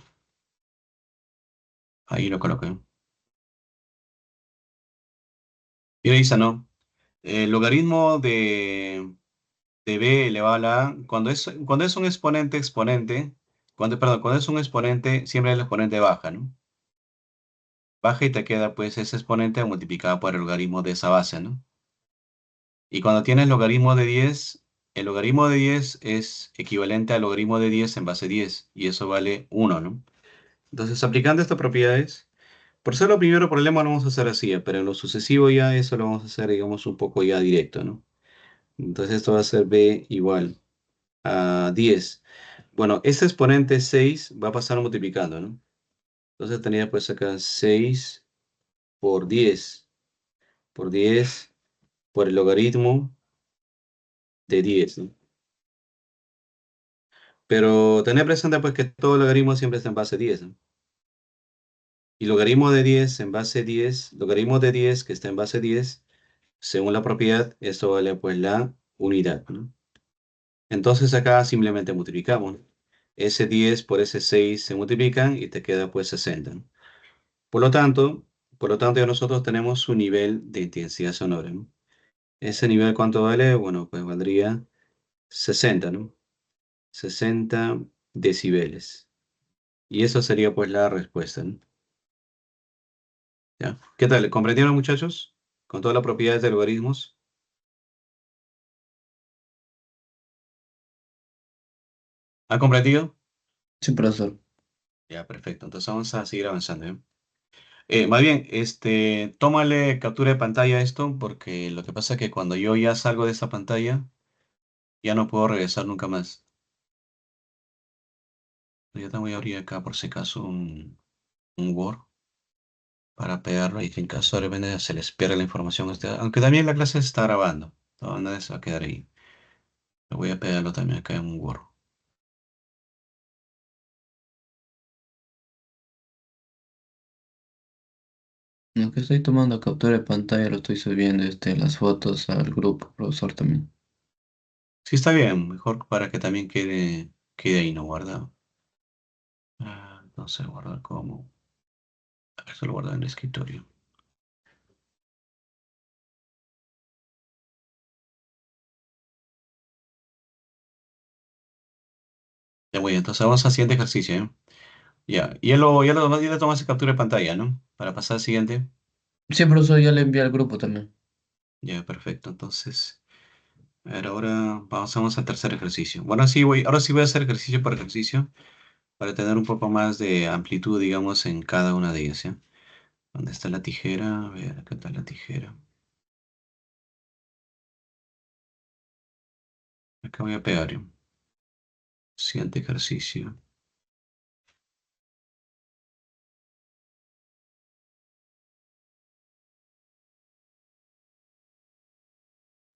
Ahí lo coloqué. Y ahí está, ¿no? El logaritmo de b elevado a la a, cuando es un exponente, perdón, cuando es un exponente, siempre el exponente baja, ¿no? Baja y te queda pues ese exponente multiplicado por el logaritmo de esa base, ¿no? Y cuando tienes logaritmo de 10, el logaritmo de 10 es equivalente al logaritmo de 10 en base 10, y eso vale 1, ¿no? Entonces, aplicando estas propiedades, por ser lo primero problema lo vamos a hacer así, pero en lo sucesivo ya eso lo vamos a hacer, digamos, un poco ya directo, ¿no? Entonces esto va a ser b igual a 10. Bueno, este exponente 6 va a pasar multiplicando, ¿no? Entonces tenía pues acá 6 por 10 por el logaritmo de 10, ¿no? Pero tener presente pues que todo logaritmo siempre está en base 10, ¿no? Y logaritmo de 10 en base 10, logaritmo de 10 que está en base 10, según la propiedad, esto vale pues la unidad, ¿no? Entonces acá simplemente multiplicamos, ¿no? Ese 10 por ese 6 se multiplican y te queda pues 60, ¿no? Por lo tanto, por lo tanto ya nosotros tenemos un nivel de intensidad sonora, ¿no? Ese nivel, ¿cuánto vale? Bueno, pues valdría 60, ¿no? 60 decibeles. Y eso sería pues la respuesta, ¿no? ¿Ya? ¿Qué tal? ¿Comprendieron, muchachos? Con todas las propiedades de logaritmos. ¿Ha comprendido? Sí, profesor. Ya, perfecto. Entonces vamos a seguir avanzando, ¿eh? Más bien, tómale captura de pantalla a esto, porque lo que pasa es que cuando yo ya salgo de esta pantalla, ya no puedo regresar nunca más. Yo te voy a abrir acá por si acaso un Word para pegarlo y que en caso de repente se les pierda la información, aunque también la clase se está grabando. De todas maneras se va a quedar ahí. Lo voy a pegarlo también acá en un Word. Lo que estoy tomando captura de pantalla lo estoy subiendo las fotos al grupo, profesor también. Sí, está bien, mejor para que también quede ahí no guardado. Entonces guardar como. Esto lo guardo en el escritorio. Ya voy, entonces vamos al siguiente ejercicio, ¿eh? Ya, ya le tomas captura de pantalla, ¿no? Para pasar al siguiente. Sí, profesor, ya le envié al grupo también. Ya, perfecto. Entonces, a ver, ahora vamos al tercer ejercicio. Bueno, ahora sí voy a hacer ejercicio por ejercicio para tener un poco más de amplitud, digamos, en cada una de ellas, ¿ya? ¿Dónde está la tijera? A ver, acá está la tijera. Acá voy a pegar, ¿ya? Siguiente ejercicio.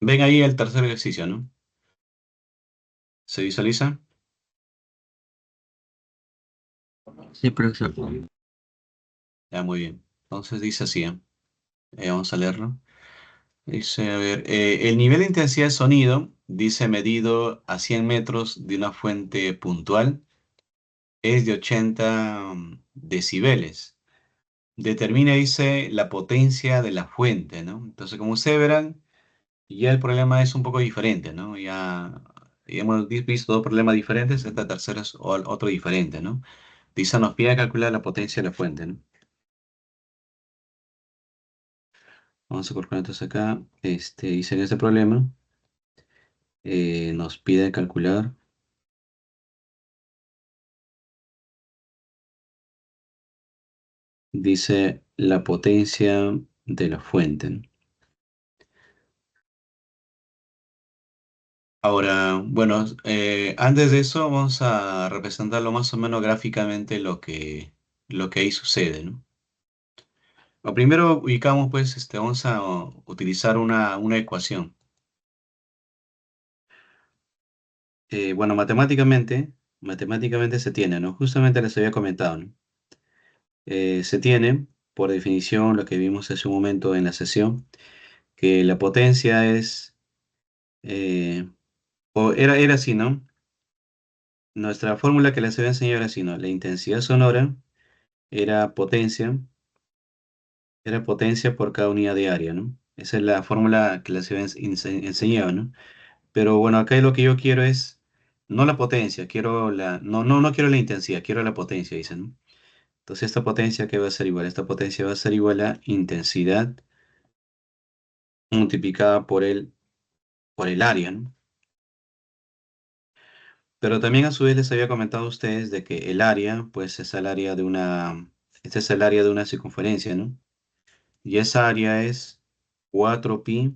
Ven ahí el tercer ejercicio, ¿no? ¿Se visualiza? Sí, profesor. Ya, muy bien. Entonces dice así, ¿eh? Vamos a leerlo. Dice, a ver, el nivel de intensidad de sonido, dice, medido a 100 metros de una fuente puntual, es de 80 decibeles. Determina, dice, la potencia de la fuente, ¿no? Entonces, como ustedes verán, ya el problema es un poco diferente, ¿no? Ya hemos visto dos problemas diferentes, esta tercera es otro diferente, ¿no? Dice, nos pide calcular la potencia de la fuente, ¿no? Vamos a colocar entonces acá, dice en este problema, nos pide calcular, dice, la potencia de la fuente, ¿no? Ahora, bueno, antes de eso vamos a representarlo más o menos gráficamente lo que ahí sucede, ¿no? Lo primero ubicamos, pues, vamos a utilizar una ecuación. Bueno, matemáticamente se tiene, ¿no? Justamente les había comentado, ¿no? Se tiene, por definición, lo que vimos hace un momento en la sesión, que la potencia es, era así, ¿no? Nuestra fórmula que les había enseñado era así, ¿no? La intensidad sonora era potencia, era potencia por cada unidad de área, ¿no? Esa es la fórmula que les había enseñado, ¿no? Pero bueno, acá lo que yo quiero es, no la potencia, no quiero la intensidad, quiero la potencia, dicen, ¿no? Entonces esta potencia que va a ser igual, esta potencia va a ser igual a intensidad multiplicada por el área, ¿no? Pero también a su vez les había comentado a ustedes de que el área, pues es el área de este es el área de una circunferencia, ¿no? Y esa área es 4pi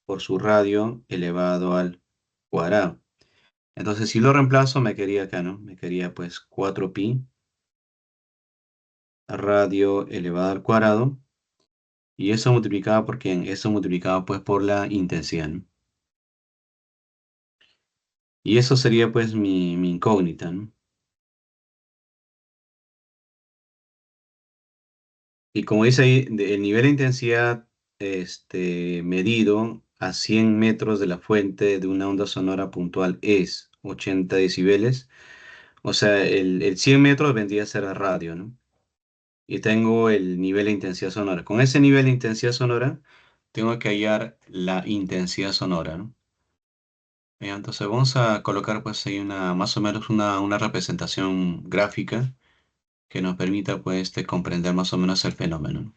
por su radio elevado al cuadrado. Entonces, si lo reemplazo, me quedaría acá, ¿no? Me quedaría pues 4pi radio elevado al cuadrado. Y eso multiplicado por quién? Eso multiplicado pues por la intensidad, ¿no? Y eso sería pues mi incógnita, ¿no? Y como dice ahí, el nivel de intensidad medido a 100 metros de la fuente de una onda sonora puntual es 80 decibeles. O sea, el 100 metros vendría a ser el radio, ¿no? Y tengo el nivel de intensidad sonora. Con ese nivel de intensidad sonora, tengo que hallar la intensidad sonora, ¿no? Entonces vamos a colocar pues ahí más o menos una representación gráfica que nos permita pues comprender más o menos el fenómeno, ¿no?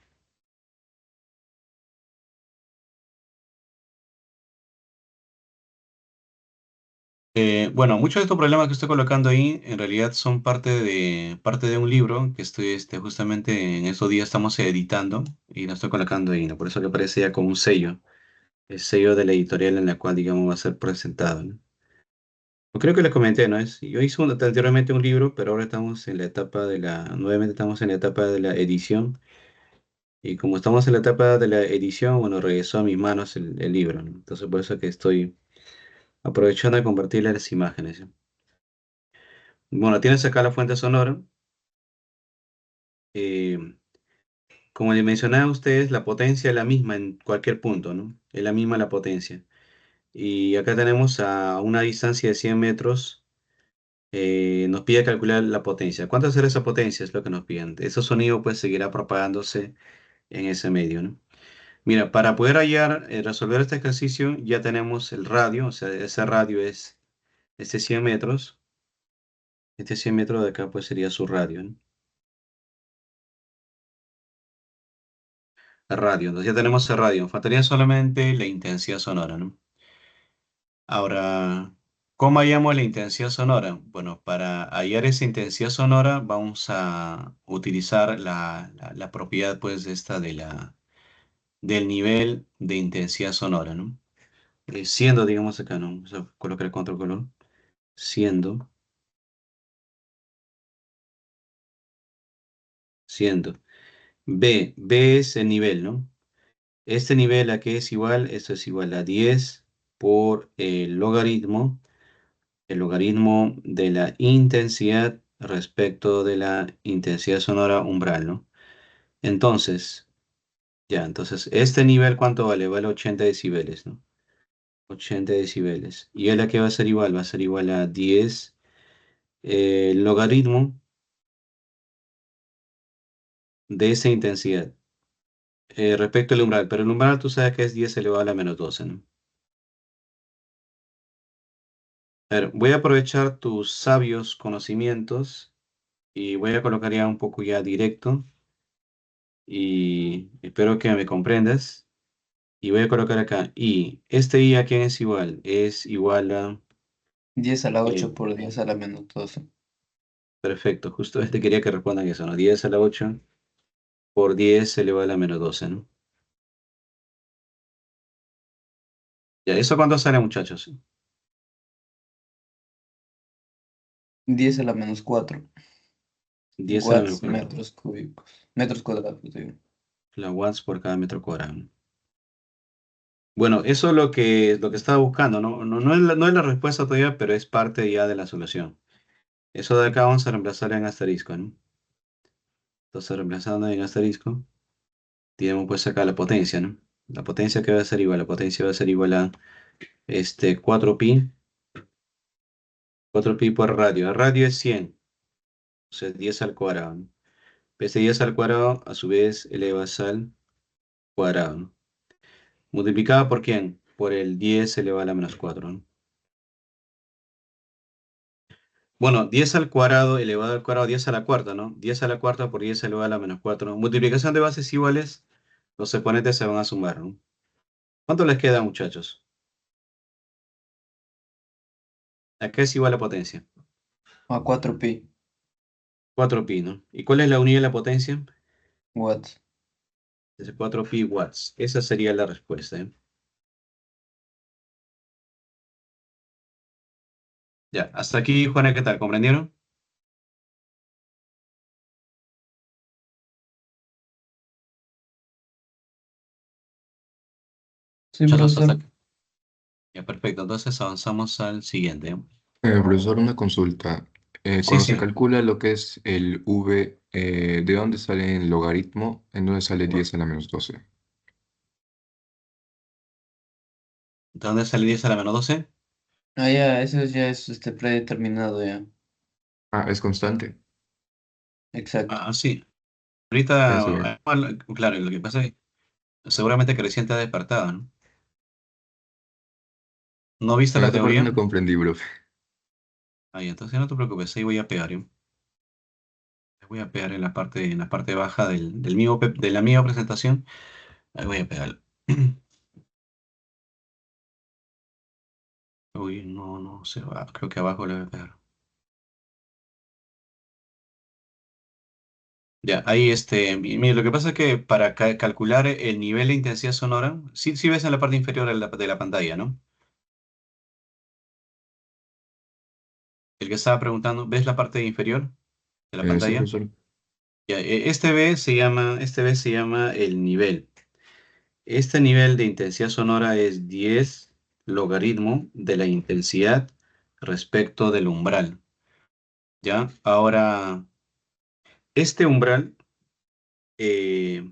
Bueno, muchos de estos problemas que estoy colocando ahí en realidad son parte de un libro que estoy justamente en estos días estamos editando y lo estoy colocando ahí, ¿no? Por eso que aparece ya como un sello, el sello de la editorial en la cual digamos va a ser presentado, ¿no? Yo creo que les comenté, ¿no? Yo hice anteriormente un libro, pero ahora estamos en la etapa nuevamente estamos en la etapa de la edición. Y como estamos en la etapa de la edición, bueno, regresó a mis manos el libro, ¿no? Entonces por eso que estoy aprovechando de compartirles las imágenes, ¿sí? Bueno, tienes acá la fuente sonora. Eh, Como les mencionaba a ustedes, la potencia es la misma en cualquier punto, ¿no? Es la misma la potencia. Y acá tenemos a una distancia de 100 metros. Nos pide calcular la potencia. ¿Cuánto será esa potencia? Es lo que nos piden. Ese sonido pues seguirá propagándose en ese medio, ¿no? Mira, para poder hallar, resolver este ejercicio, ya tenemos el radio, o sea, ese radio es este 100 metros. Este 100 metros de acá pues sería su radio, ¿no? El radio, entonces ya tenemos el radio. Faltaría solamente la intensidad sonora, ¿no? Ahora, ¿cómo hallamos la intensidad sonora? Bueno, para hallar esa intensidad sonora vamos a utilizar la propiedad pues del nivel de intensidad sonora, ¿no? Siendo, digamos acá, ¿no? Vamos a colocar el control color. Siendo. B es el nivel, ¿no? Este nivel a qué es igual, esto es igual a 10 por el logaritmo de la intensidad respecto de la intensidad sonora umbral, ¿no? Entonces, entonces, este nivel, ¿cuánto vale? Vale 80 decibeles, ¿no? 80 decibeles. ¿Y él a qué va a ser igual? Va a ser igual a 10 logaritmo de esa intensidad respecto al umbral. Pero el umbral tú sabes que es 10 elevado a la menos 12, ¿no? A ver, voy a aprovechar tus sabios conocimientos y voy a colocar ya un poco ya directo y espero que me comprendas. Y voy a colocar acá y este i a quién es igual? Es igual a... 10 a la eh, 8 por 10 a la menos 12. perfecto, justo este quería que respondan eso, ¿no? 10 a la 8 por 10 elevado a la menos 12, ¿no? Ya, ¿eso cuánto sale, muchachos? 10 a la menos 4 10 a la menos watts 4, metros cúbicos. Metros cuadrados, digo. la watts por cada metro cuadrado. Bueno, eso es lo que estaba buscando, ¿no? No es la respuesta todavía, pero es parte ya de la solución. Eso de acá vamos a reemplazar en asterisco, ¿no? Entonces, reemplazando en asterisco, tenemos pues acá la potencia, ¿no? La potencia que va a ser igual, la potencia va a ser igual a 4pi, 4pi por radio. El radio es 100, o sea, 10 al cuadrado, ¿no? Este 10 al cuadrado, a su vez, elevas al cuadrado, ¿no? ¿Multiplicado por quién? Por el 10 elevado a la menos 4, ¿no? Bueno, 10 al cuadrado elevado al cuadrado, 10 a la cuarta, ¿no? 10 a la cuarta por 10 elevado a la menos 4, ¿no? Multiplicación de bases iguales, los exponentes se van a sumar, ¿no? ¿Cuánto les queda, muchachos? Acá es igual a potencia. A 4pi 4pi, ¿no? ¿Y cuál es la unidad de la potencia? watts. Es 4pi watts. Esa sería la respuesta, ¿eh? Ya, hasta aquí, Juana, ¿qué tal? ¿Comprendieron? Sí, Muchachos, hasta profesor. aquí. Ya, perfecto. Entonces avanzamos al siguiente, ¿eh? Profesor, una consulta. Sí, Cuando se sí. calcula lo que es el v, ¿de dónde sale el logaritmo? ¿En dónde sale 10 a la menos 12? ¿De dónde sale 10 a la menos 12? Ah, ya, eso ya es predeterminado ya. Ah, es constante. Exacto. Ah, sí. Ya está bien. Ahorita, bueno, claro, lo que pasa es que seguramente que recién te ha despertado, ¿no? ¿No viste la Esa parte teoría? no comprendí, profe. Ahí, entonces no te preocupes, ahí voy a pegar, ¿eh? Voy a pegar en la parte baja de la misma presentación. Ahí voy a pegar. Uy, no, no se va. Creo que abajo le voy a pegar. Ya, ahí mire, lo que pasa es que para calcular el nivel de intensidad sonora, sí, sí ves en la parte inferior de la pantalla, ¿no? El que estaba preguntando, ¿ves la parte inferior de la Sí, pantalla? profesor. Ya, este B se llama el nivel. Este nivel de intensidad sonora es 10 logaritmo de la intensidad respecto del umbral, ¿ya? Ahora, este umbral eh,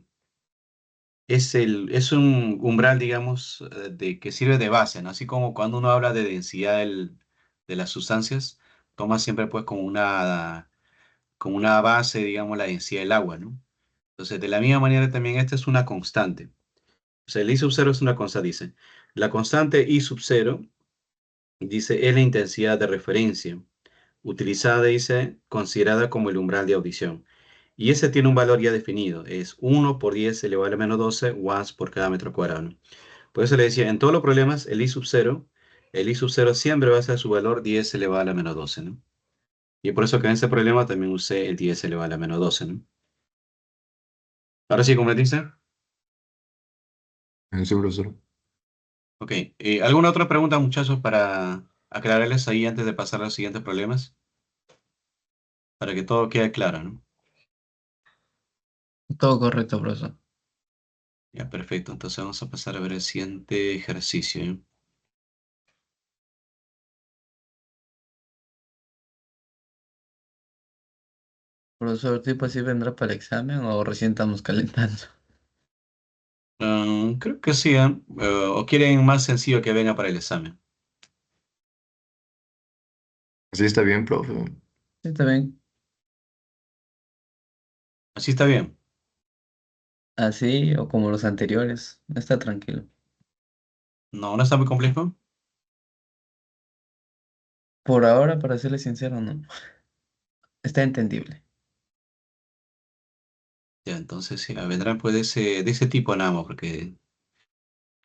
es un umbral, digamos, que sirve de base, ¿no? Así como cuando uno habla de densidad de las sustancias, toma siempre pues como una base, digamos, la densidad del agua, ¿no? Entonces, de la misma manera también esta es una constante. O sea, el I sub 0 es una constante, dice. La constante I sub 0, dice, es la intensidad de referencia, utilizada, dice, considerada como el umbral de audición. Y ese tiene un valor ya definido, es 1 por 10 elevado a la menos 12 watts por cada metro cuadrado, ¿no? Por eso le decía, en todos los problemas, el I sub 0 siempre va a ser su valor 10 elevado a la menos 12, ¿no? Y por eso que en ese problema también usé el 10 elevado a la menos 12, ¿no? Ahora sí, ¿comprendiste? Sí, profesor. Ok. ¿Alguna otra pregunta, muchachos, para aclararles ahí antes de pasar a los siguientes problemas? Para que todo quede claro, ¿no? Todo correcto, profesor. Ya, perfecto. Entonces vamos a pasar a ver el siguiente ejercicio, ¿eh? Profesor, ¿tipo así vendrá para el examen o recién estamos calentando? Creo que sí, ¿eh? ¿O quieren más sencillo que venga para el examen? Así está bien, profe. Sí, está bien. Así está bien. Así o como los anteriores. Está tranquilo. No, no está muy complejo. Por ahora, para serle sincero, no. Está entendible. Ya, entonces sí, vendrán pues de ese tipo nada más, porque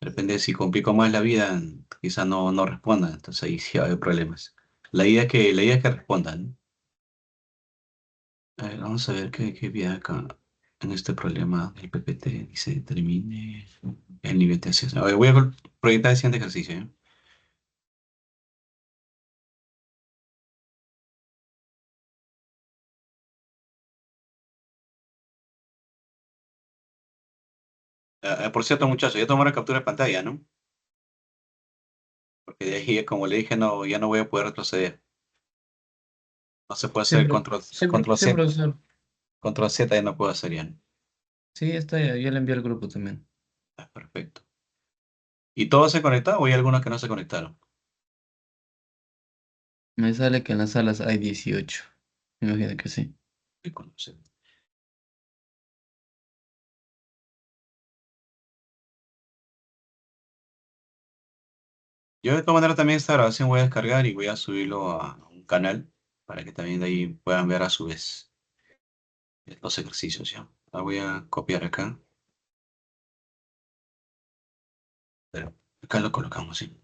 de repente si complico más la vida, quizás no respondan. Entonces ahí sí va a haber problemas. La idea es que respondan. A ver, vamos a ver qué viene acá en este problema del PPT. Dice, determine el nivel de acceso. A ver, voy a proyectar el siguiente ejercicio, ¿eh? Por cierto, muchachos, ya tomaron captura de pantalla, ¿no? Porque de ahí, como le dije, no, ya no voy a poder retroceder. No se puede hacer Siempre, siempre, control sí, Z, profesor. control Z ya no puedo hacer ya, ¿no? Sí, está ya. Yo le envié al grupo también. Ah, perfecto. ¿Y todos se conectaron o hay algunos que no se conectaron? Me sale que en las salas hay 18. Me imagino que sí. Sí, conoce. Yo de todas maneras también esta grabación voy a descargar y voy a subirlo a un canal para que también de ahí puedan ver a su vez los ejercicios, ¿ya? La voy a copiar acá, pero acá lo colocamos, ¿sí?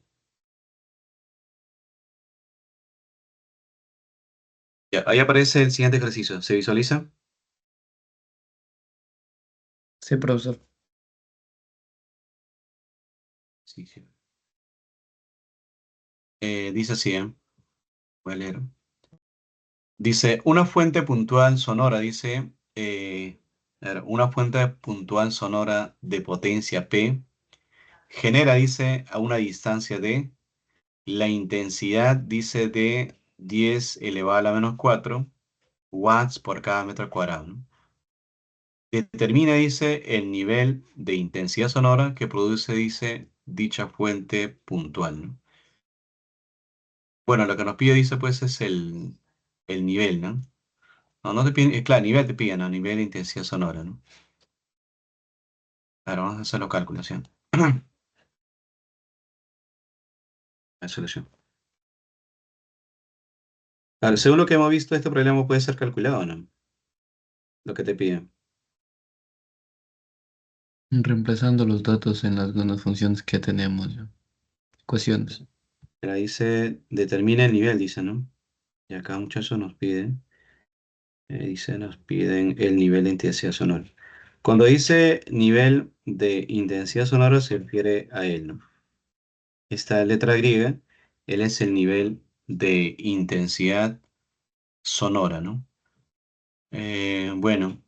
Ya, ahí aparece el siguiente ejercicio. ¿Se visualiza? Sí, profesor. Sí, sí. Dice así, ¿eh? Voy a leer. Dice, una fuente puntual sonora, dice, a ver, una fuente puntual sonora de potencia P genera, dice, a una distancia de, la intensidad, dice, de 10 elevado a la menos 4 watts por cada metro cuadrado, ¿no? Determina, dice, el nivel de intensidad sonora que produce, dice, dicha fuente puntual, ¿no? Bueno, lo que nos pide, dice, pues, es el nivel, ¿no? No te piden, claro, nivel te piden, ¿no? Nivel de intensidad sonora, ¿no? Ahora vamos a hacer la calculación. La solución. Claro, según lo que hemos visto, este problema puede ser calculado, ¿no? Lo que te piden. Reemplazando los datos en las algunas funciones que tenemos, ya. Ecuaciones. Pero ahí dice, determina el nivel, dice, ¿no? Y acá, muchachos, nos piden, dice, nos piden el nivel de intensidad sonora. Cuando dice nivel de intensidad sonora, se refiere a él, ¿no? Esta letra griega, él es el nivel de intensidad sonora, ¿no? Bueno.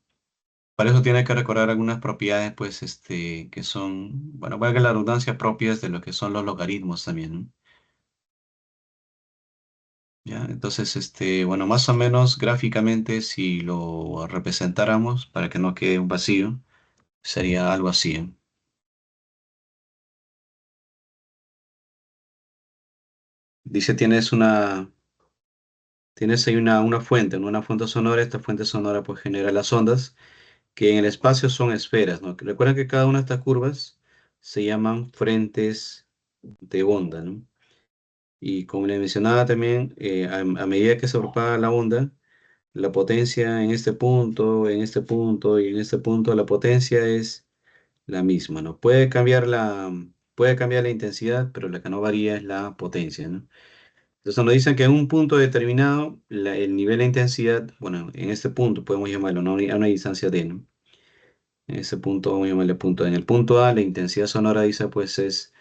Para eso tiene que recordar algunas propiedades, pues, que son, bueno, valga la redundancia, propias de lo que son los logaritmos también, ¿no? ¿Ya? Entonces, bueno, más o menos gráficamente, si lo representáramos para que no quede un vacío, sería algo así, ¿eh? Dice, tienes ahí una fuente, ¿no? Una fuente sonora. Esta fuente sonora, pues, genera las ondas, que en el espacio son esferas, ¿no? Recuerda que cada una de estas curvas se llaman frentes de onda, ¿no? Y como le mencionaba también, a medida que se propaga la onda, la potencia en este punto y en este punto, la potencia es la misma, ¿no? Puede cambiar la intensidad, pero la que no varía es la potencia, ¿no? Entonces nos dicen que en un punto determinado, el nivel de intensidad, bueno, en este punto podemos llamarlo, ¿no? A una distancia d, ¿no? En ese punto vamos a llamarle punto. En el punto A, la intensidad sonora dice, pues es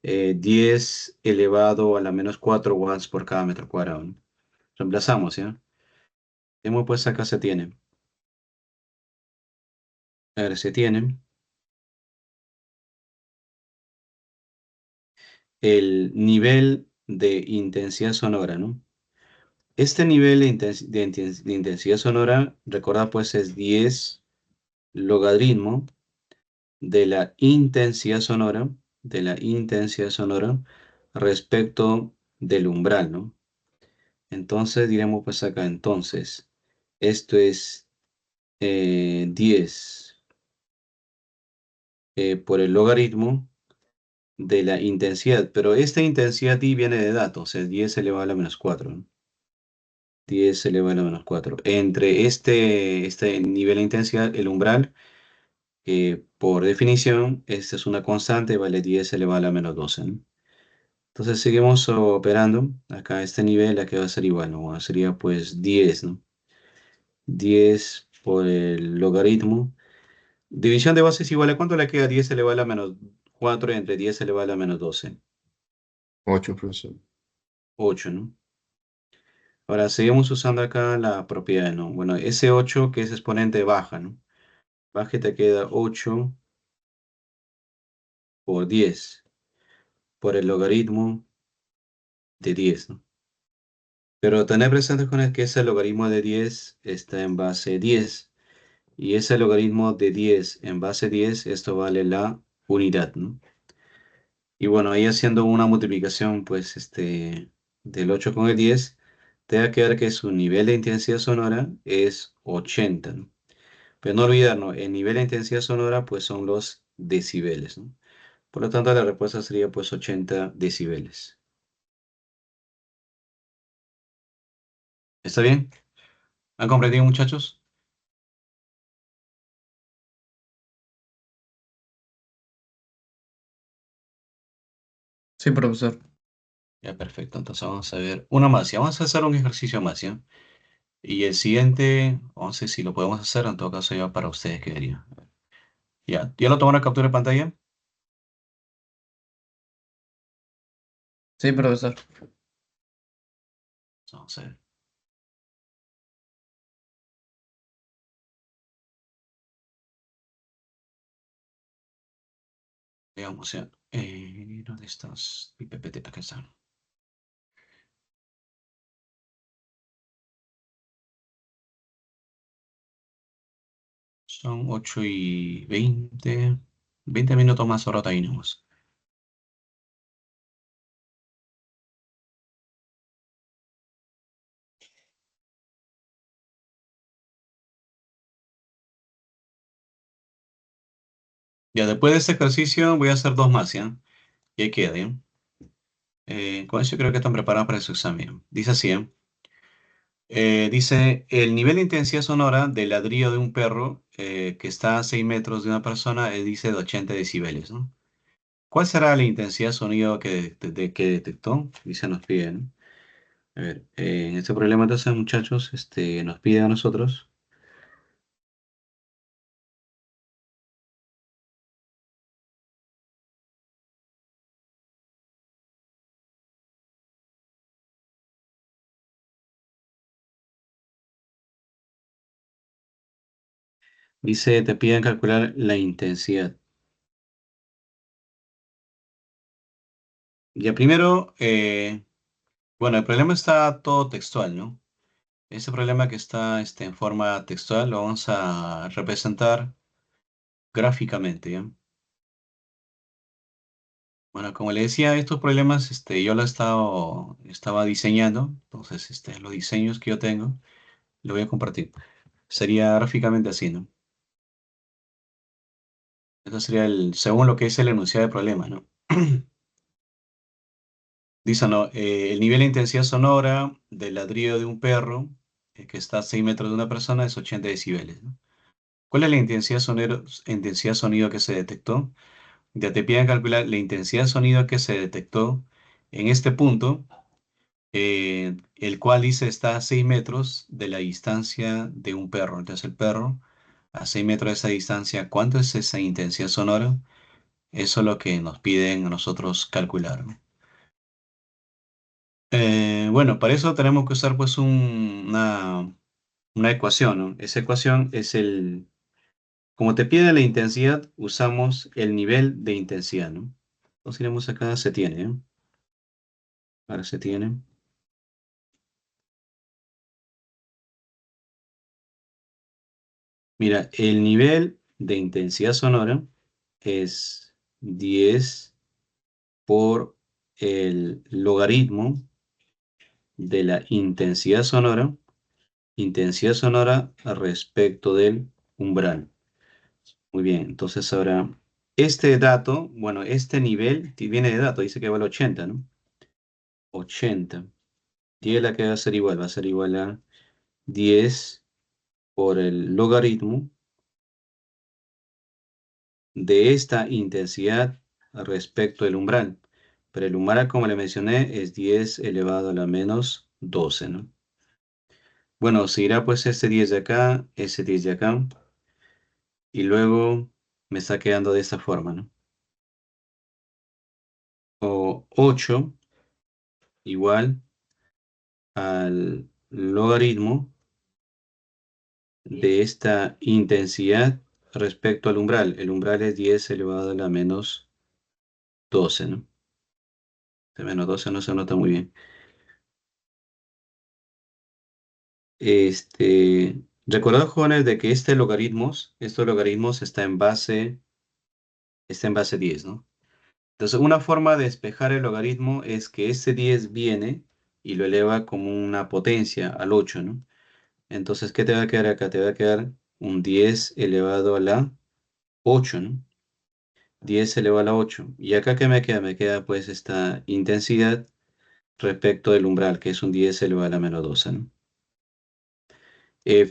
10 elevado a la menos 4 watts por cada metro cuadrado, ¿no? Reemplazamos, ¿ya? Hemos pues acá se tiene. A ver, se tiene el nivel de intensidad sonora, ¿no? Este nivel de intensidad sonora, recuerda, pues es 10 logaritmo de la intensidad sonora respecto del umbral, ¿no? Entonces diremos pues acá, entonces, esto es 10 por el logaritmo de la intensidad, pero esta intensidad y viene de datos, es 10 elevado a la menos 4, ¿no? 10 elevado a la menos 4. Entre este nivel de intensidad, el umbral, por definición, esta es una constante, vale 10 elevado a la menos 12, ¿no? Entonces seguimos operando. Acá este nivel, aquí va a ser igual, ¿no? Sería pues 10, ¿no? 10 por el logaritmo. División de bases igual a cuánto le queda 10 elevado a la menos 4 entre 10 elevado a la menos 12. 8, profesor. 8, ¿no? Ahora seguimos usando acá la propiedad, ¿no? Bueno, ese 8 que es exponente baja, ¿no? Baja te queda 8 por 10 por el logaritmo de 10, ¿no? Pero tener presente con el que ese logaritmo de 10 está en base 10. Y ese logaritmo de 10 en base 10, esto vale la unidad, ¿no? Y bueno, ahí haciendo una multiplicación, pues, del 8 con el 10, te va a quedar que su nivel de intensidad sonora es 80, ¿no? Pero no olvidarnos, el nivel de intensidad sonora, pues, son los decibeles, ¿no? Por lo tanto, la respuesta sería, pues, 80 decibeles. ¿Está bien? ¿Han comprendido, muchachos? Sí, profesor. Ya, perfecto. Entonces vamos a ver una más. Ya vamos a hacer un ejercicio más, ¿ya? Y el siguiente, no sé si lo podemos hacer, en todo caso ya para ustedes quedaría. Ya, ¿ya lo tomaron captura de pantalla? Sí, profesor. Vamos a ver. Veamos ya. ¿Dónde estás? Mi PPT, acá está. Son 8:20. 20 minutos más, ahora tenemos. Ya, después de este ejercicio voy a hacer dos más, ¿ya? Y ahí queda, ¿ya? Con eso creo que están preparados para su examen. Dice así, ¿eh? Dice, el nivel de intensidad sonora del ladrillo de un perro que está a 6 metros de una persona, dice de 80 decibeles, ¿no? ¿Cuál será la intensidad de sonido que detectó? Dice, nos pide, ¿no? A ver, en este problema entonces, muchachos, nos pide a nosotros. Dice, te piden calcular la intensidad. Ya primero, bueno, el problema está todo textual, ¿no? Ese problema que está en forma textual lo vamos a representar gráficamente, ¿ya? Bueno, como le decía, estos problemas yo los estaba diseñando, entonces los diseños que yo tengo, lo voy a compartir. Sería gráficamente así, ¿no? Esto sería según lo que es el enunciado de problema, ¿no? Dice, ¿no? El nivel de intensidad sonora del ladrido de un perro que está a 6 metros de una persona es 80 decibeles, ¿no? ¿Cuál es la intensidad sonido que se detectó? Ya te piden calcular la intensidad de sonido que se detectó en este punto, el cual dice está a 6 metros de la distancia de un perro. Entonces el perro, a 6 metros de esa distancia, ¿cuánto es esa intensidad sonora? Eso es lo que nos piden a nosotros calcular, ¿no? Bueno, para eso tenemos que usar pues una ecuación, ¿no? Esa ecuación es Como te pide la intensidad, usamos el nivel de intensidad, ¿no? Entonces iremos acá, se tiene, ¿eh? Ahora se tiene. Mira, el nivel de intensidad sonora es 10 por el logaritmo de la intensidad sonora respecto del umbral. Muy bien, entonces ahora, este dato, bueno, este nivel viene de dato, dice que vale 80, ¿no? 80. Y es la que va a ser igual a 10 por el logaritmo de esta intensidad respecto del umbral. Pero el umbral, como le mencioné, es 10 elevado a la menos 12, ¿no? Bueno, seguirá pues este 10 de acá, ese 10 de acá, y luego me está quedando de esta forma, ¿no? O 8 igual al logaritmo de esta intensidad respecto al umbral. El umbral es 10 elevado a la menos 12, ¿no? De menos 12 no se nota muy bien. Recordad, jóvenes, de que estos logaritmos está en base 10, ¿no? Entonces, una forma de despejar el logaritmo es que este 10 viene y lo eleva como una potencia al 8, ¿no? Entonces, ¿qué te va a quedar acá? Te va a quedar un 10 elevado a la 8, ¿no? 10 elevado a la 8. ¿Y acá qué me queda? Me queda pues esta intensidad respecto del umbral, que es un 10 elevado a la menos 12, ¿no?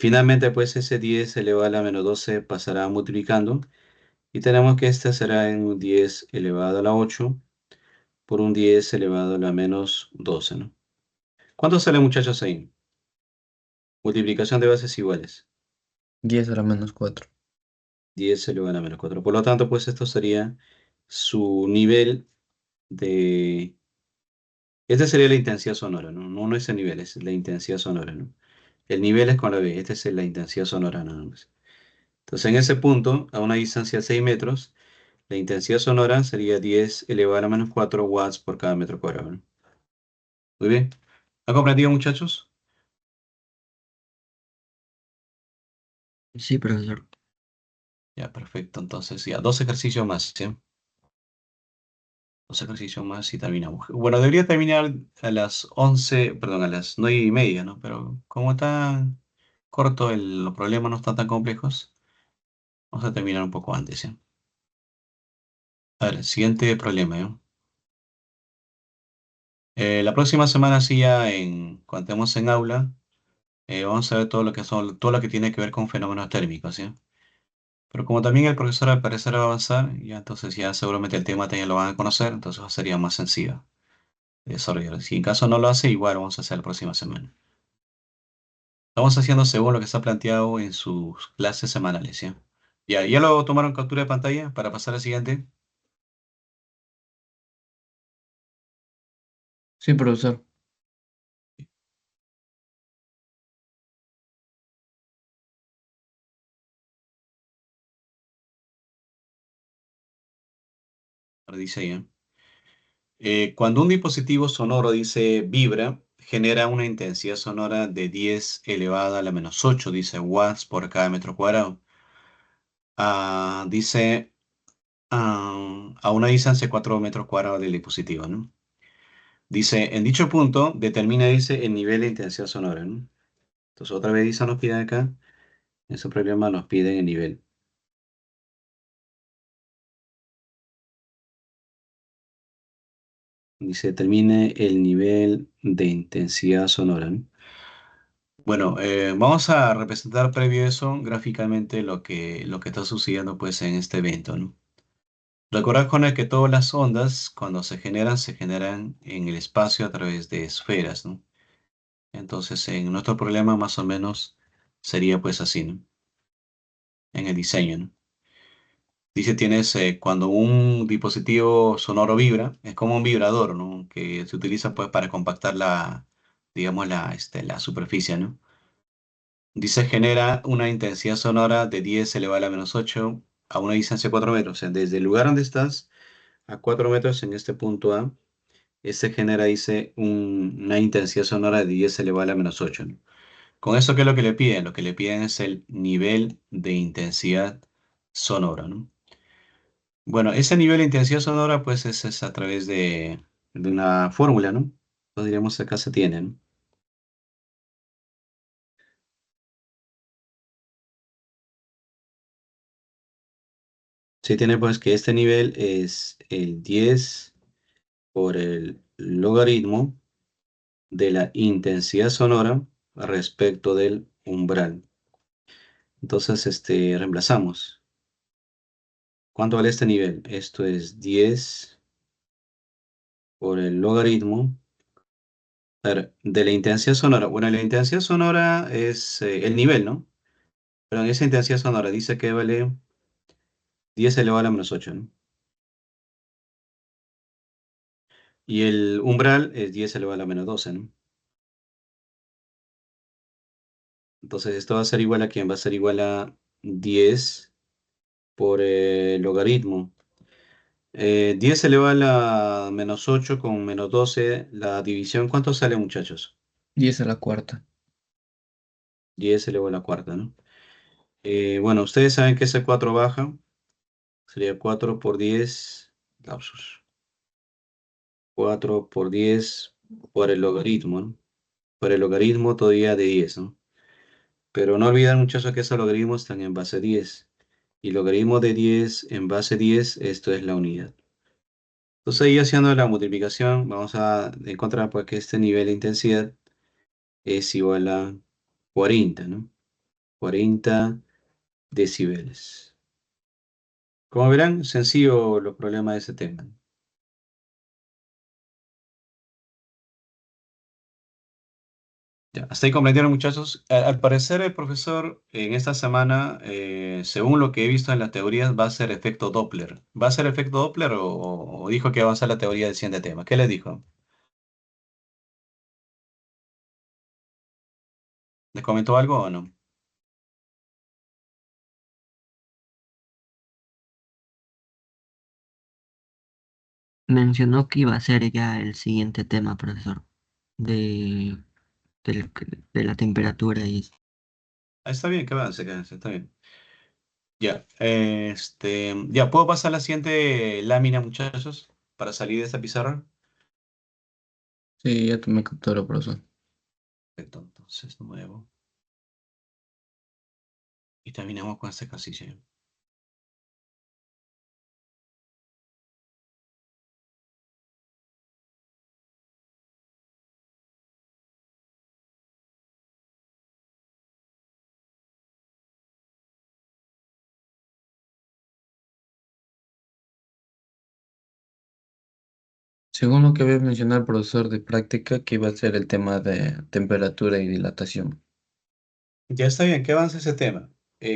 Finalmente, pues ese 10 elevado a la menos 12 pasará multiplicando y tenemos que este será en un 10 elevado a la 8 por un 10 elevado a la menos 12, ¿no? ¿Cuánto sale, muchachos, ahí? Multiplicación de bases iguales. 10 a la menos 4. 10 elevado a la menos 4. Por lo tanto, pues esto sería su nivel de... Este sería la intensidad sonora, ¿no? No, no es el nivel, es la intensidad sonora, ¿no? El nivel es con la B, esta es la intensidad sonora nada más. Entonces, en ese punto, a una distancia de 6 metros, la intensidad sonora sería 10 elevado a la menos 4 watts por cada metro cuadrado, ¿no? Muy bien. ¿Han comprendido, muchachos? Sí, profesor. Ya, perfecto. Entonces, ya, dos ejercicios más, ¿sí? Dos ejercicios más y terminamos. Bueno, debería terminar a las 11, perdón, a las 9:30, ¿no? Pero como está corto, los problemas no están tan complejos, vamos a terminar un poco antes, ¿sí? A ver, siguiente problema, ¿no? La próxima semana, sí, ya cuando estemos en aula, vamos a ver todo lo que tiene que ver con fenómenos térmicos, ¿sí? Pero como también el profesor al parecer va a avanzar, ya entonces ya seguramente el tema también lo van a conocer, entonces sería más sencillo de desarrollar. Si en caso no lo hace, igual vamos a hacer la próxima semana. Estamos haciendo según lo que está planteado en sus clases semanales, ¿sí? ¿Ya lo tomaron captura de pantalla para pasar al siguiente? Sí, profesor. Ahora dice ahí, ¿eh? Cuando un dispositivo sonoro dice vibra, genera una intensidad sonora de 10 elevada a la menos 8, dice watts por cada metro cuadrado. Dice a una distancia de 4 metros cuadrados del dispositivo, ¿no? Dice, en dicho punto, determina, dice, el nivel de intensidad sonora, ¿no? Entonces, otra vez dice, nos pide acá, en su problema nos piden el nivel. Dice, determine el nivel de intensidad sonora, ¿no? Bueno, vamos a representar previo a eso gráficamente lo que está sucediendo pues en este evento, ¿no? Recordad con el que todas las ondas, cuando se generan en el espacio a través de esferas, ¿no? Entonces, en nuestro problema más o menos sería pues así, ¿no? En el diseño, ¿no? Dice, tienes cuando un dispositivo sonoro vibra, es como un vibrador, ¿no? Que se utiliza pues para compactar digamos, la superficie, ¿no? Dice genera una intensidad sonora de 10 elevado a la menos 8 a una distancia de 4 metros. O sea, desde el lugar donde estás a 4 metros en este punto A, este genera, dice, una intensidad sonora de 10 elevado a la menos 8, ¿no? Con eso, ¿qué es lo que le piden? Lo que le piden es el nivel de intensidad sonora, ¿no? Bueno, ese nivel de intensidad sonora, pues, es a través de una fórmula, ¿no? Entonces, diríamos, acá se tiene, ¿no? Se tiene, pues, que este nivel es el 10 por el logaritmo de la intensidad sonora respecto del umbral. Entonces, reemplazamos. ¿Cuánto vale este nivel? Esto es 10 por el logaritmo. A ver, de la intensidad sonora. Bueno, la intensidad sonora es el nivel, ¿no? Pero en esa intensidad sonora dice que vale 10 elevado a la menos 8, ¿no? Y el umbral es 10 elevado a la menos 12, ¿no? Entonces esto va a ser igual a quién? Va a ser igual a 10 por el logaritmo. 10 elevado a la menos 8 con menos 12, la división, ¿cuánto sale, muchachos? 10 a la cuarta. 10 elevado a la cuarta, ¿no? Bueno, ustedes saben que ese 4 baja, sería 4 por 10, lapsus. 4 por 10 por el logaritmo, ¿no? Por el logaritmo todavía de 10, ¿no? Pero no olviden, muchachos, que esos logaritmos están en base 10. Y logaritmo de 10 en base 10, esto es la unidad. Entonces, ahí haciendo la multiplicación, vamos a encontrar, pues, que este nivel de intensidad es igual a 40, ¿no? 40 decibeles. Como verán, sencillo los problemas de ese tema. Ya, hasta ahí comprendieron, muchachos. Al parecer, el profesor en esta semana, según lo que he visto en las teorías, va a ser efecto Doppler. ¿Va a ser efecto Doppler o dijo que va a ser la teoría del siguiente tema? ¿Qué les dijo? ¿Les comentó algo o no? Mencionó que iba a ser ya el siguiente tema, profesor, de, del- de la temperatura y eso. Ah, está bien, que avance, está bien. Ya, ya, ¿puedo pasar la siguiente lámina, muchachos, para salir de esta pizarra? Sí, ya tomé captura, profesor. Perfecto, entonces nuevo. Y terminamos con este ejercicio. Según lo que había mencionado el profesor de práctica, que iba a ser el tema de temperatura y dilatación. Ya está bien, que avance ese tema.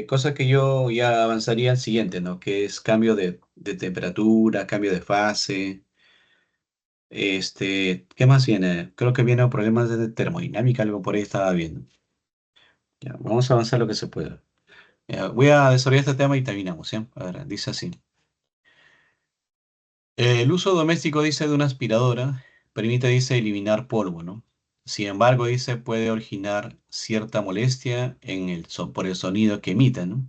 Cosa que yo ya avanzaría al siguiente, ¿no? Que es cambio de temperatura, cambio de fase. ¿Qué más viene? Creo que vienen problemas de termodinámica, algo por ahí estaba viendo. Ya, vamos a avanzar lo que se pueda. Ya, voy a desarrollar este tema y terminamos, ¿sí? A ver, dice así. El uso doméstico, dice, de una aspiradora permite, dice, eliminar polvo, ¿no? Sin embargo, dice, puede originar cierta molestia por el sonido que emite, ¿no?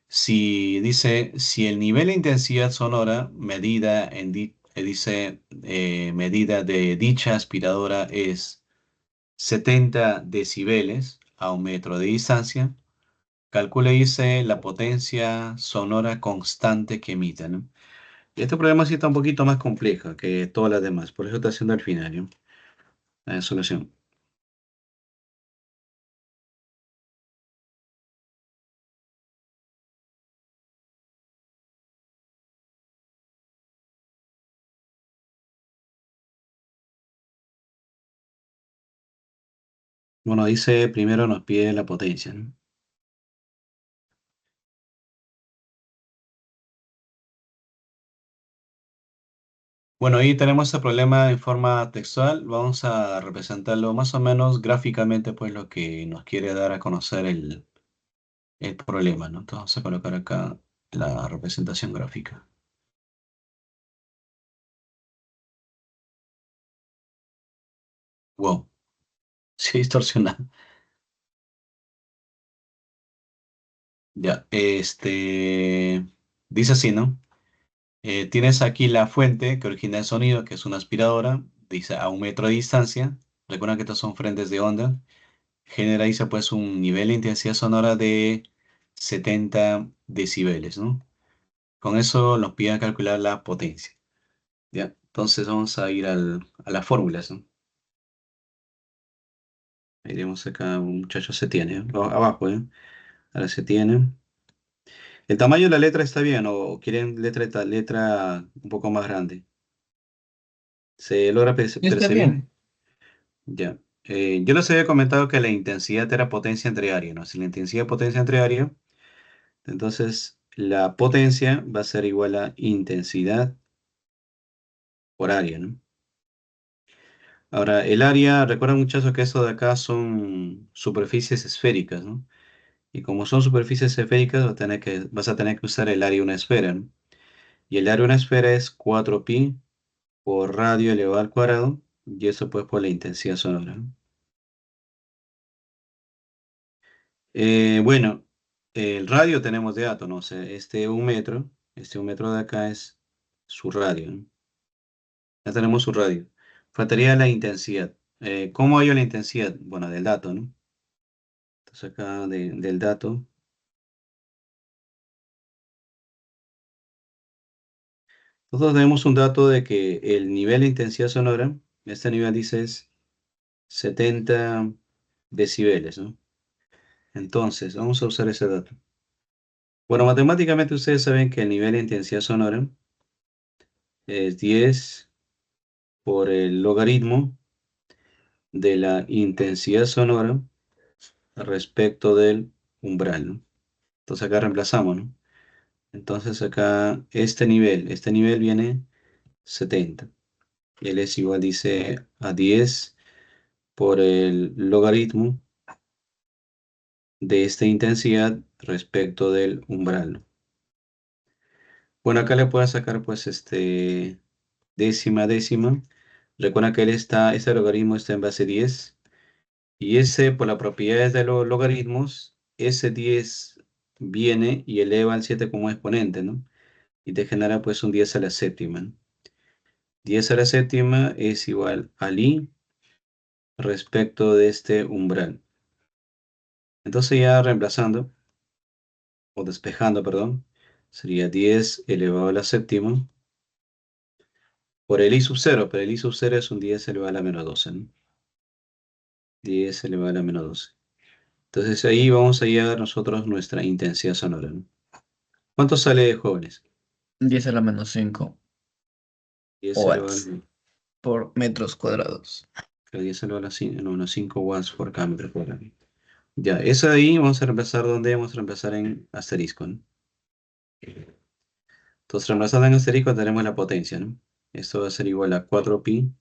Si dice, si el nivel de intensidad sonora medida de dicha aspiradora es 70 decibeles a 1 metro de distancia, calcule, dice, la potencia sonora constante que emite, ¿no? Y este problema sí está un poquito más complejo que todas las demás, por eso está haciendo al final, ¿no? La solución. Bueno, dice, primero nos pide la potencia, ¿no? Bueno, ahí tenemos este problema en forma textual. Vamos a representarlo más o menos gráficamente, pues lo que nos quiere dar a conocer el problema, ¿no? Entonces vamos a colocar acá la representación gráfica. Wow, sí, distorsionado. Ya, dice así, ¿no? Tienes aquí la fuente que origina el sonido, que es una aspiradora, dice a 1 metro de distancia. Recuerda que estos son frentes de onda. Genera, dice, pues un nivel de intensidad sonora de 70 decibeles, ¿no? Con eso nos piden calcular la potencia. ¿Ya? Entonces vamos a ir a las fórmulas, ¿no? Iremos acá, un muchacho se tiene, abajo, ¿eh? Ahora se tiene. ¿El tamaño de la letra está bien o quieren letra un poco más grande? ¿Se logra Está percibir? bien. Ya. Yo les había comentado que la intensidad era potencia entre área, ¿no? Si la intensidad es potencia entre área, entonces la potencia va a ser igual a intensidad por área, ¿no? Ahora, el área, recuerden muchachos que eso de acá son superficies esféricas, ¿no? Y como son superficies esféricas, vas a tener que usar el área de una esfera, ¿no? Y el área de una esfera es 4pi por radio elevado al cuadrado, y eso pues por la intensidad sonora, ¿no? Bueno, el radio tenemos de dato, ¿no? O sea, este 1 metro de acá es su radio, ¿no? Ya tenemos su radio. Faltaría la intensidad. ¿Cómo hallo la intensidad? Bueno, del dato, ¿no? Entonces acá del dato. Nosotros tenemos un dato de que el nivel de intensidad sonora, este nivel dice es 70 decibeles, ¿no? Entonces, vamos a usar ese dato. Bueno, matemáticamente ustedes saben que el nivel de intensidad sonora es 10 por el logaritmo de la intensidad sonora respecto del umbral, ¿no? Entonces acá reemplazamos, ¿no? Entonces acá este nivel viene 70. Y él es igual, dice, a 10 por el logaritmo de esta intensidad respecto del umbral, ¿no? Bueno, acá le puedo sacar pues décima. Recuerda que este logaritmo está en base 10 y ese por las propiedades de los logaritmos, ese 10 viene y eleva al 7 como exponente, ¿no? Y te genera pues un 10 a la séptima, ¿no? 10 a la séptima es igual al i respecto de este umbral. Entonces ya reemplazando, o despejando, perdón, sería 10 elevado a la séptima por el i sub 0, pero el i sub 0 es un 10 elevado a la menos 12, ¿no? 10 elevado a la menos 12. Entonces ahí vamos a hallar nosotros nuestra intensidad sonora, ¿no? ¿Cuánto sale, jóvenes? 10 a la menos 5 10 elevado a watts la, por metros cuadrados. 10 elevado a la 5, no, unos 5 watts por cada metro cuadrado. Ya, eso de ahí vamos a reemplazar, ¿dónde? Vamos a reemplazar en asterisco, ¿no? Entonces, reemplazando en asterisco tenemos la potencia, ¿no? Esto va a ser igual a 4pi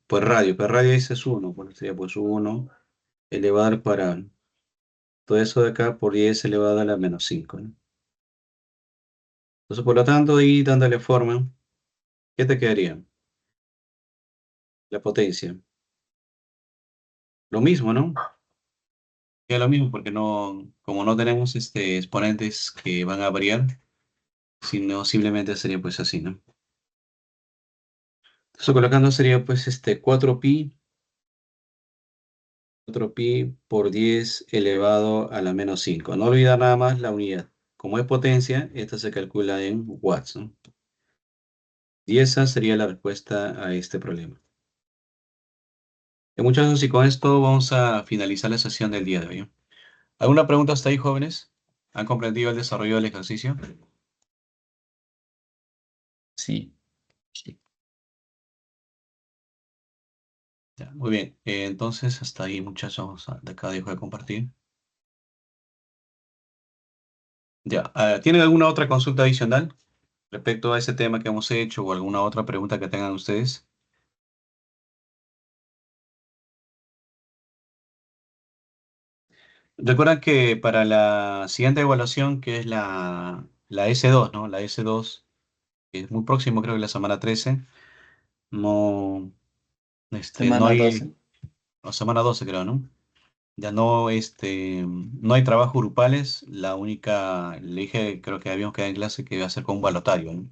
por radio. Per radio ese es 1, pues sería pues 1 elevado al cuadrado. Todo eso de acá por 10 elevado a la menos 5, ¿no? Entonces, por lo tanto, ahí dándole forma, ¿qué te quedaría? La potencia. Lo mismo, ¿no? Queda lo mismo porque no, como no tenemos exponentes que van a variar, sino simplemente sería pues así, ¿no? Entonces, colocando sería pues 4pi por 10 elevado a la menos 5. No olvidar nada más la unidad. Como es potencia, esta se calcula en watts, ¿no? Y esa sería la respuesta a este problema. Muchachos, y con esto vamos a finalizar la sesión del día de hoy. ¿Alguna pregunta hasta ahí, jóvenes? ¿Han comprendido el desarrollo del ejercicio? Sí. Sí. Ya, muy bien. Entonces, hasta ahí, muchachos. De acá dejo de compartir. Ya. ¿Tienen alguna otra consulta adicional? respecto a ese tema que hemos hecho o alguna otra pregunta que tengan ustedes. Recuerdan que para la siguiente evaluación, que es la S2, ¿no? La S2, que es muy próximo, creo que la semana 13, no, no Semana hay, 12. o semana 12 creo, ¿no? Ya no, no hay trabajos grupales. La única, le dije, creo que habíamos quedado en clase que iba a ser con un balotario, ¿no?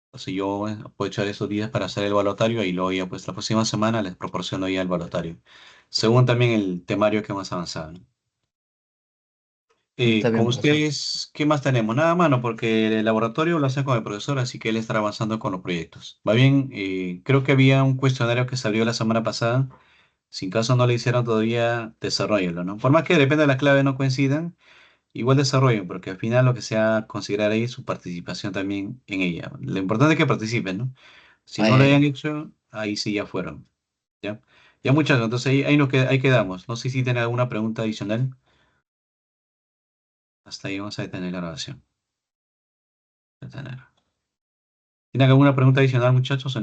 Entonces yo puedo echar esos días para hacer el balotario y luego ya pues la próxima semana les proporciono ya el balotario. Según también el temario que hemos avanzado, ¿no? Está Con bien, profesor. ustedes, ¿qué más tenemos? Nada, mano, porque el laboratorio lo hace con el profesor, así que él estará avanzando con los proyectos. Va bien, creo que había un cuestionario que se abrió la semana pasada. Si en caso no lo hicieron todavía, desarrollenlo, ¿no? Por más que depende de las claves no coincidan, igual desarrollen, porque al final lo que se va a considerar ahí es su participación también en ella. Lo importante es que participen, ¿no? Si Ay, no lo hayan ay. hecho, ahí sí ya fueron, ¿ya? Ya muchachos, entonces ahí quedamos. No sé si tienen alguna pregunta adicional. Hasta ahí vamos a detener la grabación. Detener. ¿Tienen alguna pregunta adicional, muchachos, o